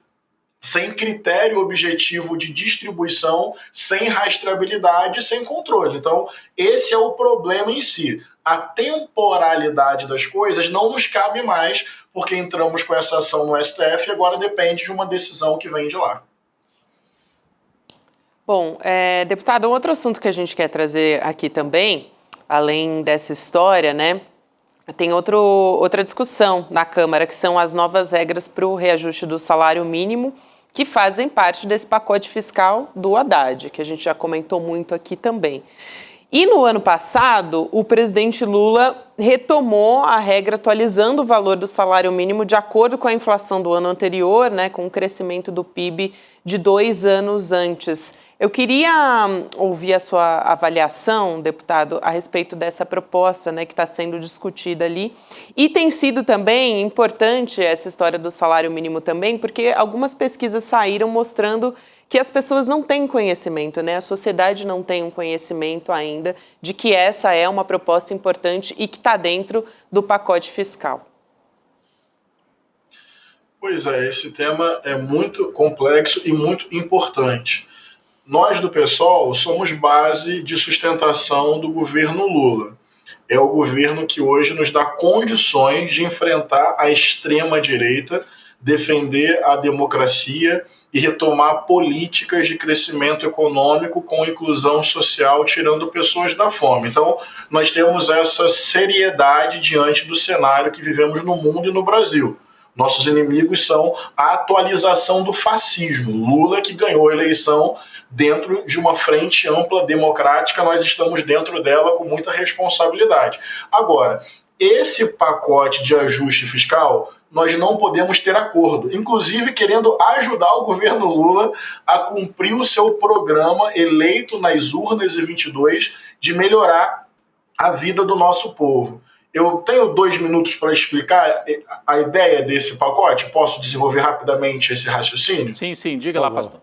sem critério objetivo de distribuição, sem rastreabilidade, sem controle. Então, esse é o problema em si. A temporalidade das coisas não nos cabe mais, porque entramos com essa ação no STF e agora depende de uma decisão que vem de lá.
Bom, deputado, outro assunto que a gente quer trazer aqui também, além dessa história, né? Tem outra discussão na Câmara, que são as novas regras para o reajuste do salário mínimo, que fazem parte desse pacote fiscal do Haddad, que a gente já comentou muito aqui também. E no ano passado, o presidente Lula retomou a regra atualizando o valor do salário mínimo de acordo com a inflação do ano anterior, né, com o crescimento do PIB de 2 anos antes. Eu queria ouvir a sua avaliação, deputado, a respeito dessa proposta, né, que está sendo discutida ali. E tem sido também importante essa história do salário mínimo também, porque algumas pesquisas saíram mostrando que as pessoas não têm conhecimento, né? A sociedade não tem um conhecimento ainda de que essa é uma proposta importante e que está dentro do pacote fiscal.
Pois é, esse tema é muito complexo e muito importante. Nós do PSOL somos base de sustentação do governo Lula. É o governo que hoje nos dá condições de enfrentar a extrema-direita, defender a democracia e retomar políticas de crescimento econômico com inclusão social, tirando pessoas da fome. Então, nós temos essa seriedade diante do cenário que vivemos no mundo e no Brasil. Nossos inimigos são a atualização do fascismo. Lula, que ganhou a eleição dentro de uma frente ampla democrática, nós estamos dentro dela com muita responsabilidade. Agora, esse pacote de ajuste fiscal, nós não podemos ter acordo, inclusive querendo ajudar o governo Lula a cumprir o seu programa eleito nas urnas em 22 de melhorar a vida do nosso povo. Eu tenho 2 minutos para explicar a ideia desse pacote? Posso desenvolver rapidamente esse raciocínio?
Sim, diga lá, pastor.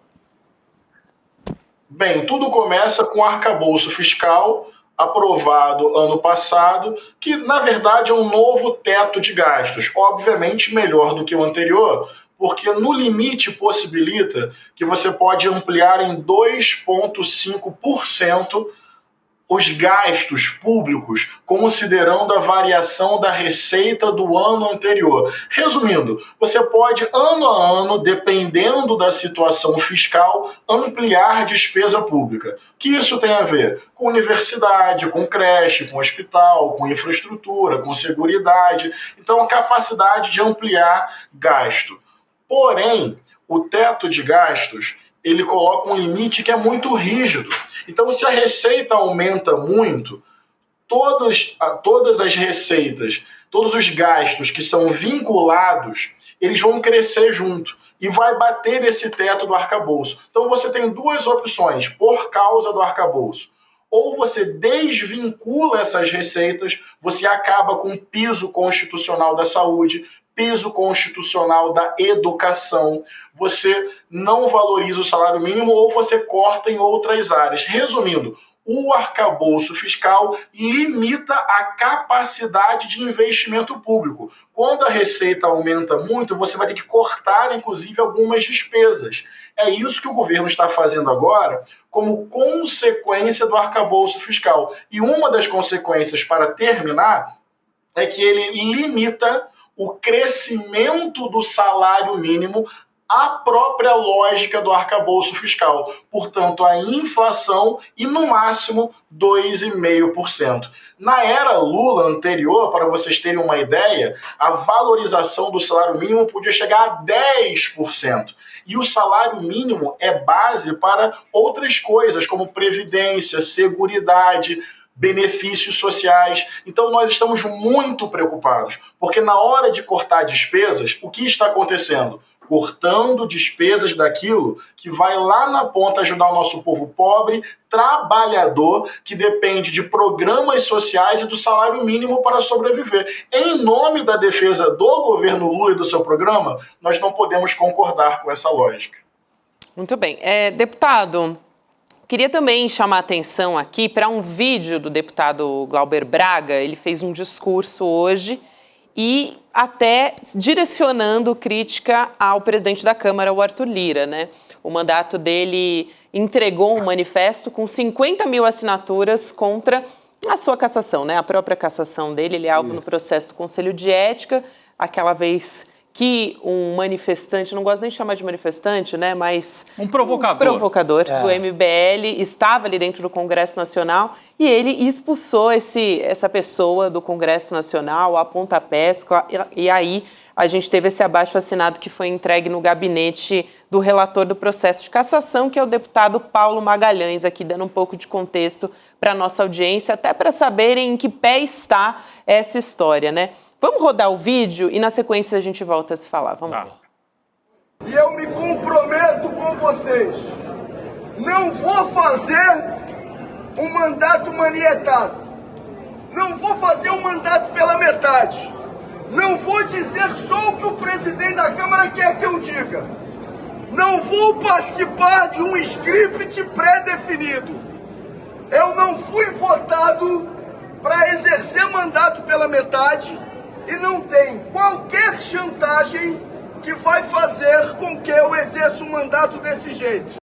Bem, tudo começa com o arcabouço fiscal aprovado ano passado, que na verdade é um novo teto de gastos, obviamente melhor do que o anterior, porque no limite possibilita que você pode ampliar em 2,5% os gastos públicos, considerando a variação da receita do ano anterior. Resumindo, você pode, ano a ano, dependendo da situação fiscal, ampliar despesa pública. O que isso tem a ver? Com universidade, com creche, com hospital, com infraestrutura, com seguridade. Então, a capacidade de ampliar gasto. Porém, o teto de gastos, ele coloca um limite que é muito rígido. Então, se a receita aumenta muito, todas as receitas, todos os gastos que são vinculados, eles vão crescer junto e vai bater esse teto do arcabouço. Então, você tem 2 opções por causa do arcabouço. Ou você desvincula essas receitas, você acaba com o piso constitucional da saúde, piso constitucional da educação, você não valoriza o salário mínimo ou você corta em outras áreas. Resumindo, o arcabouço fiscal limita a capacidade de investimento público. Quando a receita aumenta muito, você vai ter que cortar, inclusive, algumas despesas. É isso que o governo está fazendo agora como consequência do arcabouço fiscal. E uma das consequências, para terminar, é que ele limita o crescimento do salário mínimo à própria lógica do arcabouço fiscal. Portanto, a inflação e, no máximo, 2,5%. Na era Lula anterior, para vocês terem uma ideia, a valorização do salário mínimo podia chegar a 10%. E o salário mínimo é base para outras coisas, como previdência, seguridade, benefícios sociais. Então, nós estamos muito preocupados, porque na hora de cortar despesas, o que está acontecendo? Cortando despesas daquilo que vai lá na ponta ajudar o nosso povo pobre, trabalhador, que depende de programas sociais e do salário mínimo para sobreviver. Em nome da defesa do governo Lula e do seu programa, nós não podemos concordar com essa lógica.
Muito bem. Deputado, queria também chamar a atenção aqui para um vídeo do deputado Glauber Braga. Ele fez um discurso hoje e até direcionando crítica ao presidente da Câmara, o Arthur Lira, né? O mandato dele entregou um manifesto com 50 mil assinaturas contra a sua cassação, né? A própria cassação dele. Ele é alvo no processo do Conselho de Ética, aquela vez que um manifestante, não gosto nem de chamar de manifestante, né, mas
um provocador
do MBL estava ali dentro do Congresso Nacional e ele expulsou essa pessoa do Congresso Nacional a pontapés, e aí a gente teve esse abaixo-assinado que foi entregue no gabinete do relator do processo de cassação, que é o deputado Paulo Magalhães, aqui dando um pouco de contexto para a nossa audiência, até para saberem em que pé está essa história, né? Vamos rodar o vídeo e na sequência a gente volta a se falar. Vamos lá.
E eu me comprometo com vocês. Não vou fazer um mandato manietado. Não vou fazer um mandato pela metade. Não vou dizer só o que o presidente da Câmara quer que eu diga. Não vou participar de um script pré-definido. Eu não fui votado para exercer mandato pela metade. E não tem qualquer chantagem que vai fazer com que eu exerça um mandato desse jeito.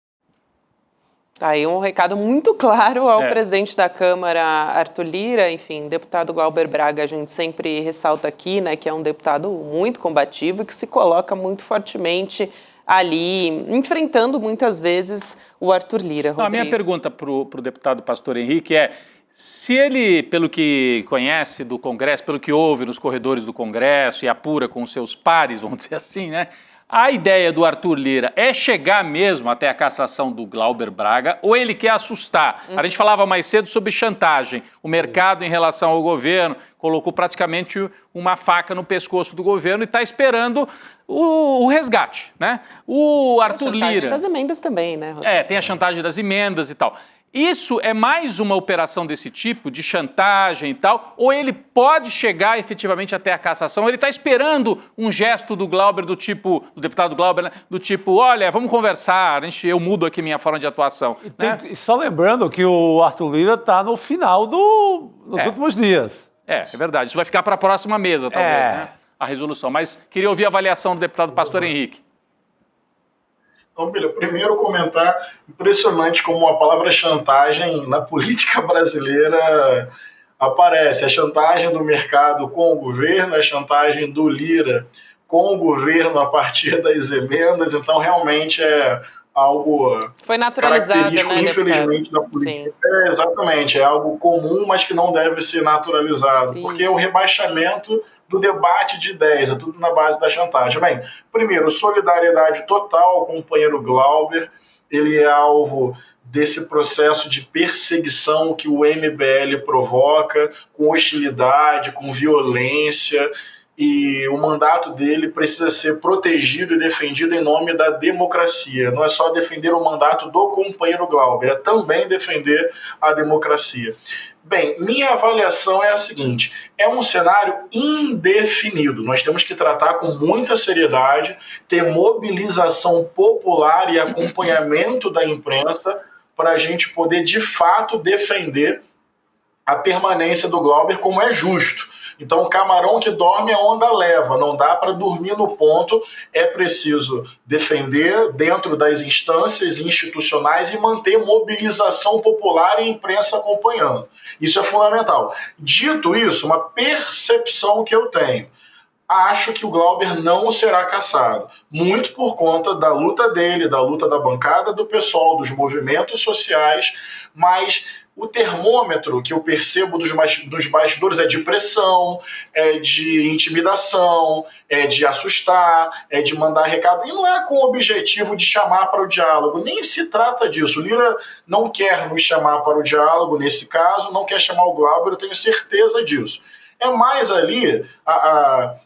Aí um recado muito claro ao presidente da Câmara, Arthur Lira. Enfim, deputado Glauber Braga, a gente sempre ressalta aqui, né, que é um deputado muito combativo e que se coloca muito fortemente ali, enfrentando muitas vezes o Arthur Lira.
A minha pergunta para o deputado Pastor Henrique é: se ele, pelo que conhece do Congresso, pelo que ouve nos corredores do Congresso e apura com seus pares, vamos dizer assim, né? A ideia do Arthur Lira é chegar mesmo até a cassação do Glauber Braga ou ele quer assustar? A gente falava mais cedo sobre chantagem. O mercado, em relação ao governo, colocou praticamente uma faca no pescoço do governo e está esperando o resgate, né? O Arthur Lira... A chantagem
das emendas também, né, Rodrigo?
Tem a chantagem das emendas e tal. Isso é mais uma operação desse tipo, de chantagem e tal, ou ele pode chegar efetivamente até a cassação? Ele está esperando um gesto do Glauber, do deputado Glauber, né? Do tipo, olha, vamos conversar, eu mudo aqui minha forma de atuação.
E só lembrando que o Arthur Lira está no final dos últimos dias.
É verdade. Isso vai ficar para a próxima mesa, talvez, né? A resolução. Mas queria ouvir a avaliação do deputado Pastor Henrique.
Então, primeiro comentar, impressionante como a palavra chantagem na política brasileira aparece. A chantagem do mercado com o governo, a chantagem do Lira com o governo a partir das emendas. Então, realmente é algo
foi naturalizado,
característico,
né,
infelizmente, da política. Exatamente, é algo comum, mas que não deve ser naturalizado. Isso. Porque é o rebaixamento do debate de ideias, é tudo na base da chantagem. Bem, primeiro, solidariedade total ao companheiro Glauber, ele é alvo desse processo de perseguição que o MBL provoca, com hostilidade, com violência, e o mandato dele precisa ser protegido e defendido em nome da democracia. Não é só defender o mandato do companheiro Glauber, é também defender a democracia. Bem, minha avaliação é a seguinte: é um cenário indefinido. Nós temos que tratar com muita seriedade, ter mobilização popular e acompanhamento da imprensa para a gente poder, de fato, defender a permanência do Glauber como é justo. Então, o camarão que dorme, a onda leva. Não dá para dormir no ponto. É preciso defender dentro das instâncias institucionais e manter mobilização popular e imprensa acompanhando. Isso é fundamental. Dito isso, uma percepção que eu tenho. Acho que o Glauber não será cassado. Muito por conta da luta dele, da luta da bancada do PSOL, dos movimentos sociais, mas o termômetro que eu percebo dos bastidores é de pressão, é de intimidação, é de assustar, é de mandar recado. E não é com o objetivo de chamar para o diálogo, nem se trata disso. O Lira não quer nos chamar para o diálogo nesse caso, não quer chamar o Glauber, eu tenho certeza disso. É mais ali,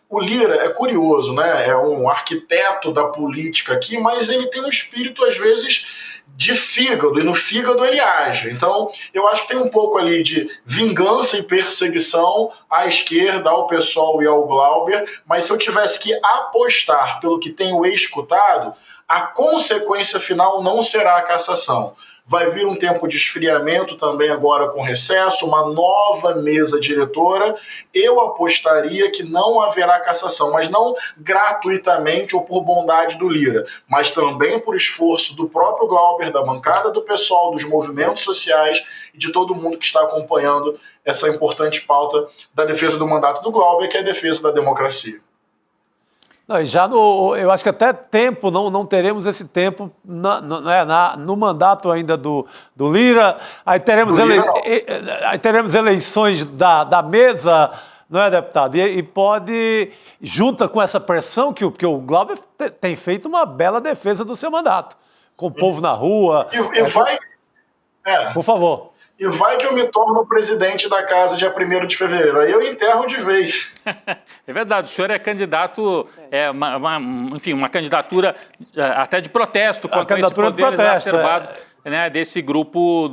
o Lira é curioso, né? É um arquiteto da política aqui, mas ele tem um espírito, às vezes, de fígado, e no fígado ele age. Então, eu acho que tem um pouco ali de vingança e perseguição à esquerda, ao PSOL e ao Glauber, mas se eu tivesse que apostar pelo que tenho escutado, a consequência final não será a cassação. Vai vir um tempo de esfriamento também agora com recesso, uma nova mesa diretora. Eu apostaria que não haverá cassação, mas não gratuitamente ou por bondade do Lira, mas também por esforço do próprio Glauber, da bancada do PSOL, dos movimentos sociais e de todo mundo que está acompanhando essa importante pauta da defesa do mandato do Glauber, que é a defesa da democracia.
Não, já eu acho que até tempo, não teremos esse tempo no mandato ainda do Lira. Aí teremos eleições da mesa, não é, deputado? E pode, junta com essa pressão que o Glauber tem feito uma bela defesa do seu mandato, com o povo na rua. Por favor.
E vai que eu me torno presidente da casa dia 1º de fevereiro. Aí eu enterro de vez.
É verdade, o senhor é candidato, enfim, uma candidatura até de protesto contra esse poder exacerbado, né, desse grupo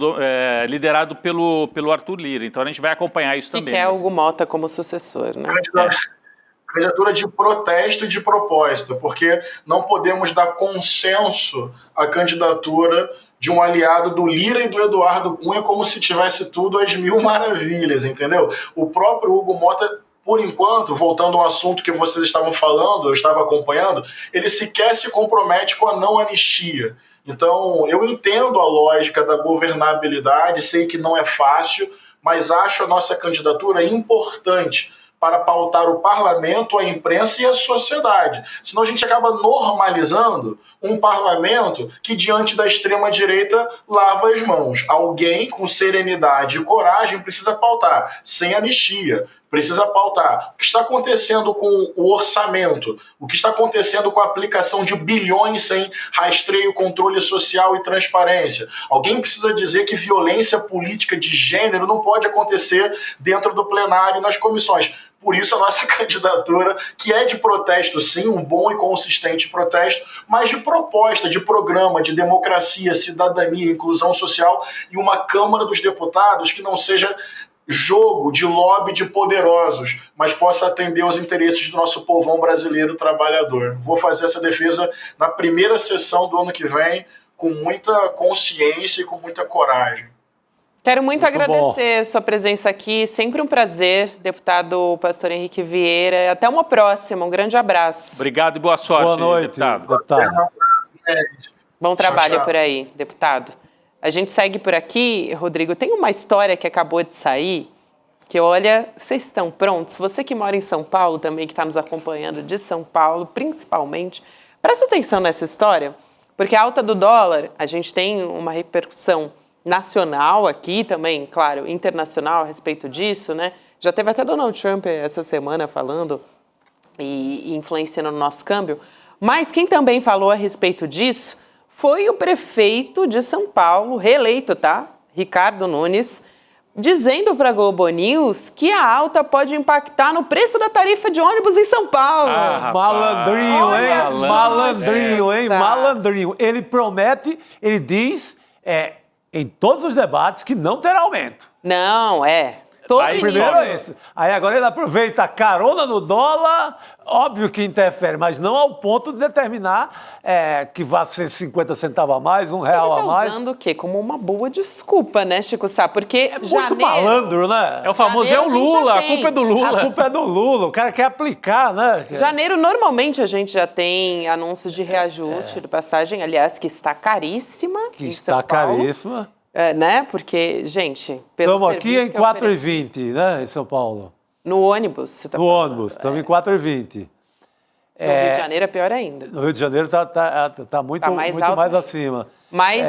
liderado pelo Arthur Lira. Então a gente vai acompanhar isso também.
E quer Hugo Mota como sucessor, né?
Candidatura de protesto e de proposta, porque não podemos dar consenso à candidatura de um aliado do Lira e do Eduardo Cunha como se tivesse tudo às mil maravilhas, entendeu? O próprio Hugo Mota, por enquanto, voltando ao assunto que vocês estavam falando, eu estava acompanhando, ele sequer se compromete com a não anistia. Então, eu entendo a lógica da governabilidade, sei que não é fácil, mas acho a nossa candidatura importante para pautar o parlamento, a imprensa e a sociedade. Senão a gente acaba normalizando um parlamento que, diante da extrema-direita, lava as mãos. Alguém com serenidade e coragem precisa pautar, sem anistia. Precisa pautar o que está acontecendo com o orçamento, o que está acontecendo com a aplicação de bilhões sem rastreio, controle social e transparência. Alguém precisa dizer que violência política de gênero não pode acontecer dentro do plenário e nas comissões. Por isso a nossa candidatura, que é de protesto sim, um bom e consistente protesto, mas de proposta, de programa, de democracia, cidadania, inclusão social e uma Câmara dos Deputados que não seja jogo de lobby de poderosos, mas possa atender aos interesses do nosso povão brasileiro trabalhador. Vou fazer essa defesa na primeira sessão do ano que vem, com muita consciência e com muita coragem.
Quero muito agradecer a sua presença aqui, sempre um prazer, deputado Pastor Henrique Vieira. Até uma próxima, um grande abraço.
Obrigado e boa sorte,
boa noite, deputado.
Bom trabalho por aí, deputado. A gente segue por aqui, Rodrigo. Tem uma história que acabou de sair, que olha, vocês estão prontos? Você que mora em São Paulo também, que está nos acompanhando de São Paulo, principalmente, presta atenção nessa história, porque a alta do dólar, a gente tem uma repercussão nacional aqui também, claro, internacional a respeito disso, né? Já teve até Donald Trump essa semana falando e influenciando no nosso câmbio. Mas quem também falou a respeito disso foi o prefeito de São Paulo, reeleito, tá? Ricardo Nunes, dizendo para a Globo News que a alta pode impactar no preço da tarifa de ônibus em São Paulo.
Malandrinho, hein? Malandrinho, hein? Malandrinho. Ele promete, ele diz em todos os debates que não terá aumento.
Não,
Primeiro é esse. Aí agora ele aproveita a carona no dólar, óbvio que interfere, mas não ao ponto de determinar que vai ser 50 centavos a mais, R$1 a mais.
Ele tá usando o quê? Como uma boa desculpa, né, Chico Sá? Porque
muito malandro, né?
É o famoso, é o Lula, a culpa é do Lula.
A culpa é do Lula, o cara quer aplicar, né?
Janeiro, normalmente, a gente já tem anúncios de reajuste de passagem, aliás, que está caríssima em São Paulo.
Caríssima.
Né? Porque, gente, pelo
Estamos aqui em 4,20, né, em São Paulo.
No ônibus, você tá
falando. No ônibus, estamos em 4,20.
No Rio de Janeiro é pior ainda.
No Rio de Janeiro está muito mais acima.
Mas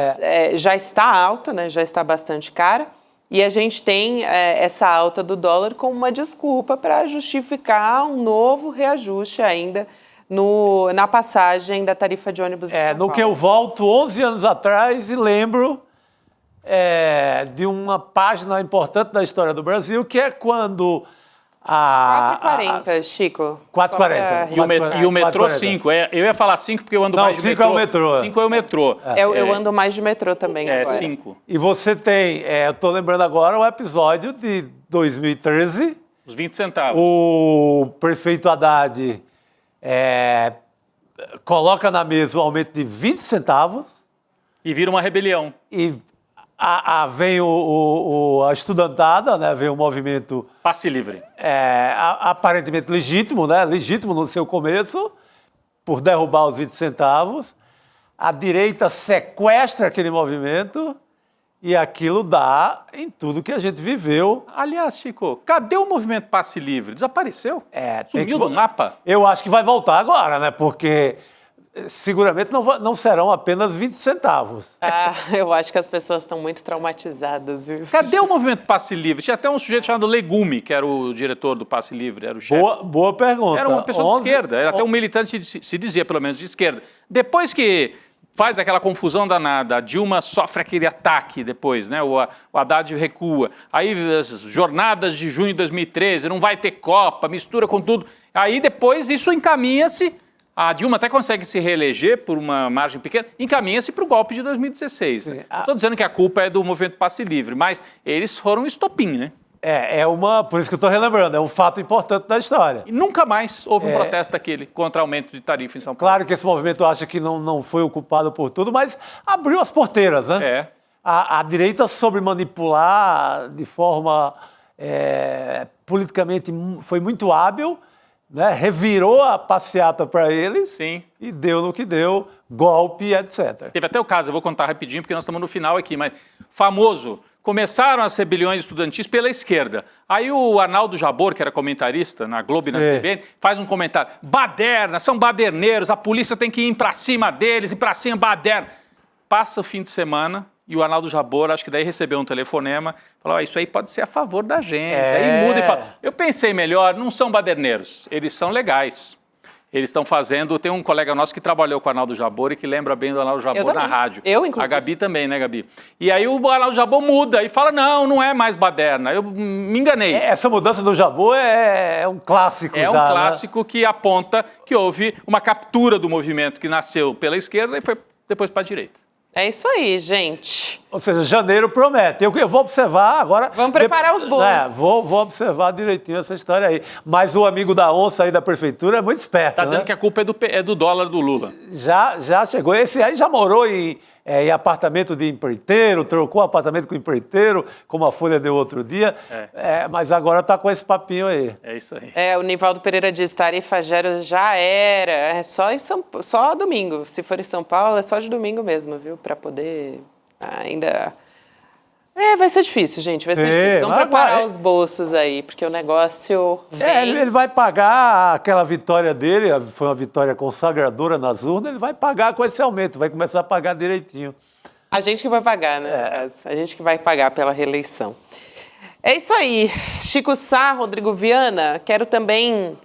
já está alta, né? Já está bastante cara. E a gente tem essa alta do dólar como uma desculpa para justificar um novo reajuste ainda na passagem da tarifa de ônibus em São Paulo.
No que eu volto 11 anos atrás e lembro de uma página importante da história do Brasil, que é quando
4h40, Chico.
4h40.
E o metrô 5. Eu ia falar 5 porque eu ando mais de metrô. 5 é o metrô.
5 é o metrô.
Eu ando mais de metrô também agora.
5.
E você tem, eu estou lembrando agora o episódio de 2013.
Os 20 centavos.
O prefeito Haddad coloca na mesa o aumento de 20 centavos.
E vira uma rebelião.
E vem a estudantada, né? Vem o movimento...
Passe livre.
Aparentemente legítimo, né? Legítimo no seu começo, por derrubar os 20 centavos. A direita sequestra aquele movimento e aquilo dá em tudo que a gente viveu.
Aliás, Chico, cadê o movimento Passe Livre? Desapareceu? Sumiu do mapa?
Eu acho que vai voltar agora, né? Porque... seguramente não serão apenas 20 centavos.
Eu acho que as pessoas estão muito traumatizadas, viu?
Cadê o movimento Passe Livre? Tinha até um sujeito chamado Legume, que era o diretor do Passe Livre, era o chefe.
Boa pergunta.
Era uma pessoa de esquerda, era até um militante, se dizia pelo menos, de esquerda. Depois que faz aquela confusão danada, a Dilma sofre aquele ataque depois, né? O Haddad recua. Aí as jornadas de junho de 2013, não vai ter Copa, mistura com tudo. Aí depois isso encaminha-se. A Dilma até consegue se reeleger por uma margem pequena, encaminha-se para o golpe de 2016. Não estou dizendo que a culpa é do movimento Passe Livre, mas eles foram estopim, né?
Por isso que eu estou relembrando, é um fato importante da história.
E nunca mais houve um protesto daquele contra aumento de tarifa em São Paulo.
Claro que esse movimento acha que não foi o culpado por tudo, mas abriu as porteiras, né? A direita soube manipular de forma politicamente, foi muito hábil, né? Revirou a passeata para eles.
Sim.
E deu no que deu, golpe, etc.
Teve até o caso, eu vou contar rapidinho, porque nós estamos no final aqui, mas famoso, começaram as rebeliões estudantis pela esquerda. Aí o Arnaldo Jabor, que era comentarista na Globo e na CBN, faz um comentário, baderna, são baderneiros, a polícia tem que ir para cima deles, ir para cima, baderna. Passa o fim de semana... E o Arnaldo Jabor, acho que daí recebeu um telefonema, falou, isso aí pode ser a favor da gente. Aí muda e fala, eu pensei melhor, não são baderneiros, eles são legais. Eles estão fazendo, tem um colega nosso que trabalhou com o Arnaldo Jabor e que lembra bem do Arnaldo Jabor na rádio.
Eu, inclusive.
A Gabi também, né, Gabi? E aí o Arnaldo Jabor muda e fala, não é mais baderna, eu me enganei.
Essa mudança do Jabor é um clássico já,
um clássico, né? Que aponta que houve uma captura do movimento que nasceu pela esquerda e foi depois para a direita.
É isso aí, gente.
Ou seja, janeiro promete. Eu vou observar agora...
Vamos preparar os bolos.
Vou observar direitinho essa história aí. Mas o amigo da onça aí da prefeitura é muito esperto,
Tá dizendo que a culpa é do dólar do Lula.
Já chegou. Esse aí já morou em apartamento de empreiteiro, trocou apartamento com empreiteiro, como a Folha deu outro dia. Mas agora tá com esse papinho aí.
É isso aí.
O Nivaldo Pereira diz, tarifa zero já era. É só domingo. Se for em São Paulo, é só de domingo mesmo, viu? Para poder ainda... vai ser difícil, gente. Vai ser difícil. Vamos preparar os bolsos aí, porque o negócio vem...
Ele vai pagar aquela vitória dele, foi uma vitória consagradora nas urnas, ele vai pagar com esse aumento, vai começar a pagar direitinho.
A gente que vai pagar, né? A gente que vai pagar pela reeleição. É isso aí. Chico Sá, Rodrigo Viana, quero também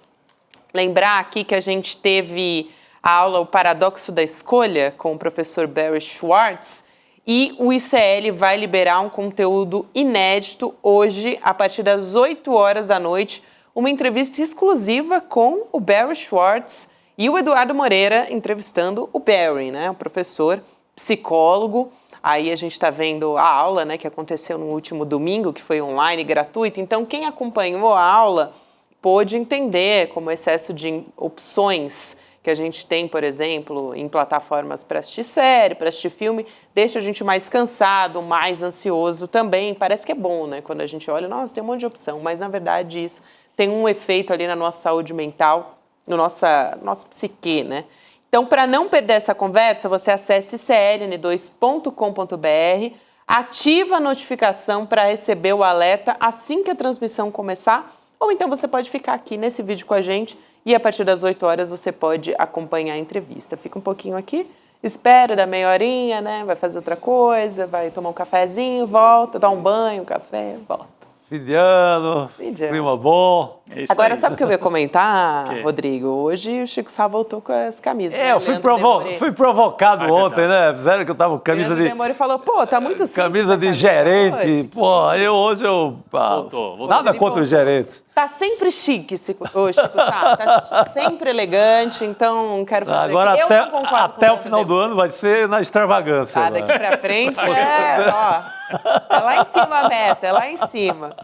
lembrar aqui que a gente teve a aula O Paradoxo da Escolha com o professor Barry Schwartz, e o ICL vai liberar um conteúdo inédito hoje, a partir das 8 horas da noite, uma entrevista exclusiva com o Barry Schwartz e o Eduardo Moreira entrevistando o Barry, né? O professor, psicólogo. Aí a gente está vendo a aula, né, que aconteceu no último domingo, que foi online, gratuita. Então, quem acompanhou a aula pôde entender como o excesso de opções que a gente tem, por exemplo, em plataformas para assistir série, para assistir filme, deixa a gente mais cansado, mais ansioso também. Parece que é bom, né? Quando a gente olha, nossa, tem um monte de opção, mas na verdade isso tem um efeito ali na nossa saúde mental, no nosso psique, né? Então, para não perder essa conversa, você acesse cln2.com.br, ativa a notificação para receber o alerta assim que a transmissão começar, ou então você pode ficar aqui nesse vídeo com a gente e a partir das 8 horas você pode acompanhar a entrevista. Fica um pouquinho aqui, espera, dá meia horinha, né? Vai fazer outra coisa, vai tomar um cafezinho, volta, dá um banho, café, volta.
Fim de ano, clima bom.
Agora, sabe o que eu ia comentar, Rodrigo? Hoje o Chico Sá voltou com as camisas.
Eu fui provocado ontem, né? Fizeram que eu tava com camisa de...
Demore falou, pô, tá muito simples.
Camisa de gerente. Pô, hoje eu...
Voltou.
Nada contra os gerentes.
Tá sempre chique, Chico Sá. Tá sempre elegante, então quero fazer...
Agora, até o final do ano vai ser na extravagância.
Ah, daqui pra frente é lá em cima a meta, é lá em cima.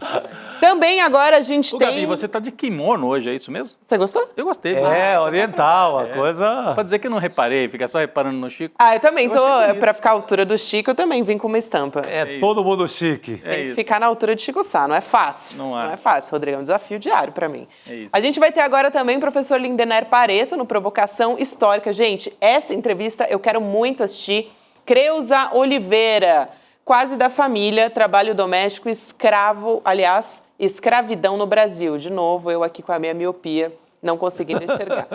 Também agora a gente tem...
Gabi, você tá de kimono hoje, é isso mesmo?
Você gostou?
Eu gostei.
Oriental, a coisa...
Pode dizer que eu não reparei, fica só reparando no Chico.
Eu também tô, pra ficar à altura do Chico, eu também vim com uma estampa.
Todo mundo chique.
Tem que ficar na altura de Chico Sá, não é fácil. Não é fácil, Rodrigo, é um desafio diário pra mim.
É isso.
A gente vai ter agora também o professor Lindener Pareto no Provocação Histórica. Gente, essa entrevista eu quero muito assistir. Creuza Oliveira, quase da família, trabalho doméstico, escravo, aliás, escravidão no Brasil. De novo, eu aqui com a minha miopia, não conseguindo enxergar.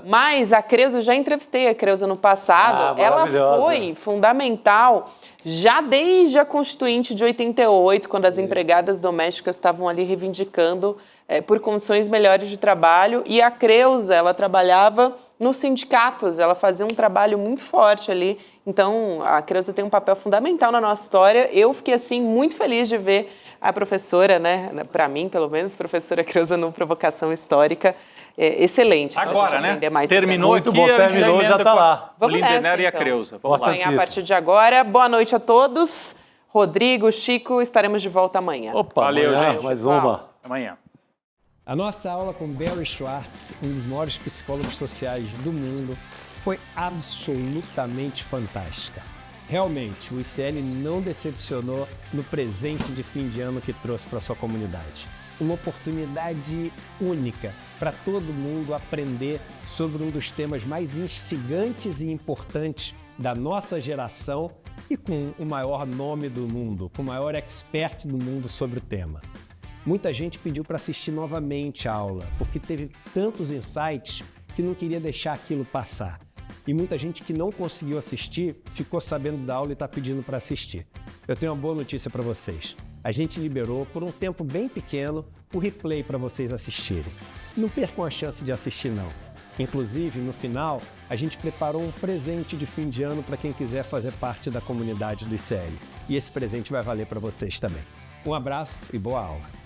Mas a Creuza, eu já entrevistei a Creuza no passado, ela foi fundamental já desde a Constituinte de 88, quando as empregadas domésticas estavam ali reivindicando por condições melhores de trabalho. E a Creuza, ela trabalhava nos sindicatos, ela fazia um trabalho muito forte ali. Então, a Creuza tem um papel fundamental na nossa história. Eu fiquei, assim, muito feliz de ver a professora, né, para mim, pelo menos, professora Creuza no Provocação Histórica. Excelente.
Agora, né? Terminou
muito bom, terminou, já tá lá.
Vamos
Lindener
nessa,
e a
então.
Creuza.
Vamos ganhar a partir de agora. Boa noite a todos. Rodrigo, Chico, estaremos de volta amanhã.
Opa,
valeu,
amanhã,
gente.
Mais uma.
Amanhã.
A nossa aula com Barry Schwartz, um dos maiores psicólogos sociais do mundo, foi absolutamente fantástica. Realmente, o ICL não decepcionou no presente de fim de ano que trouxe para sua comunidade. Uma oportunidade única para todo mundo aprender sobre um dos temas mais instigantes e importantes da nossa geração e com o maior nome do mundo, com o maior expert do mundo sobre o tema. Muita gente pediu para assistir novamente a aula, porque teve tantos insights que não queria deixar aquilo passar. E muita gente que não conseguiu assistir ficou sabendo da aula e está pedindo para assistir. Eu tenho uma boa notícia para vocês. A gente liberou, por um tempo bem pequeno, o replay para vocês assistirem. Não percam a chance de assistir, não. Inclusive, no final, a gente preparou um presente de fim de ano para quem quiser fazer parte da comunidade do ICL. E esse presente vai valer para vocês também. Um abraço e boa aula.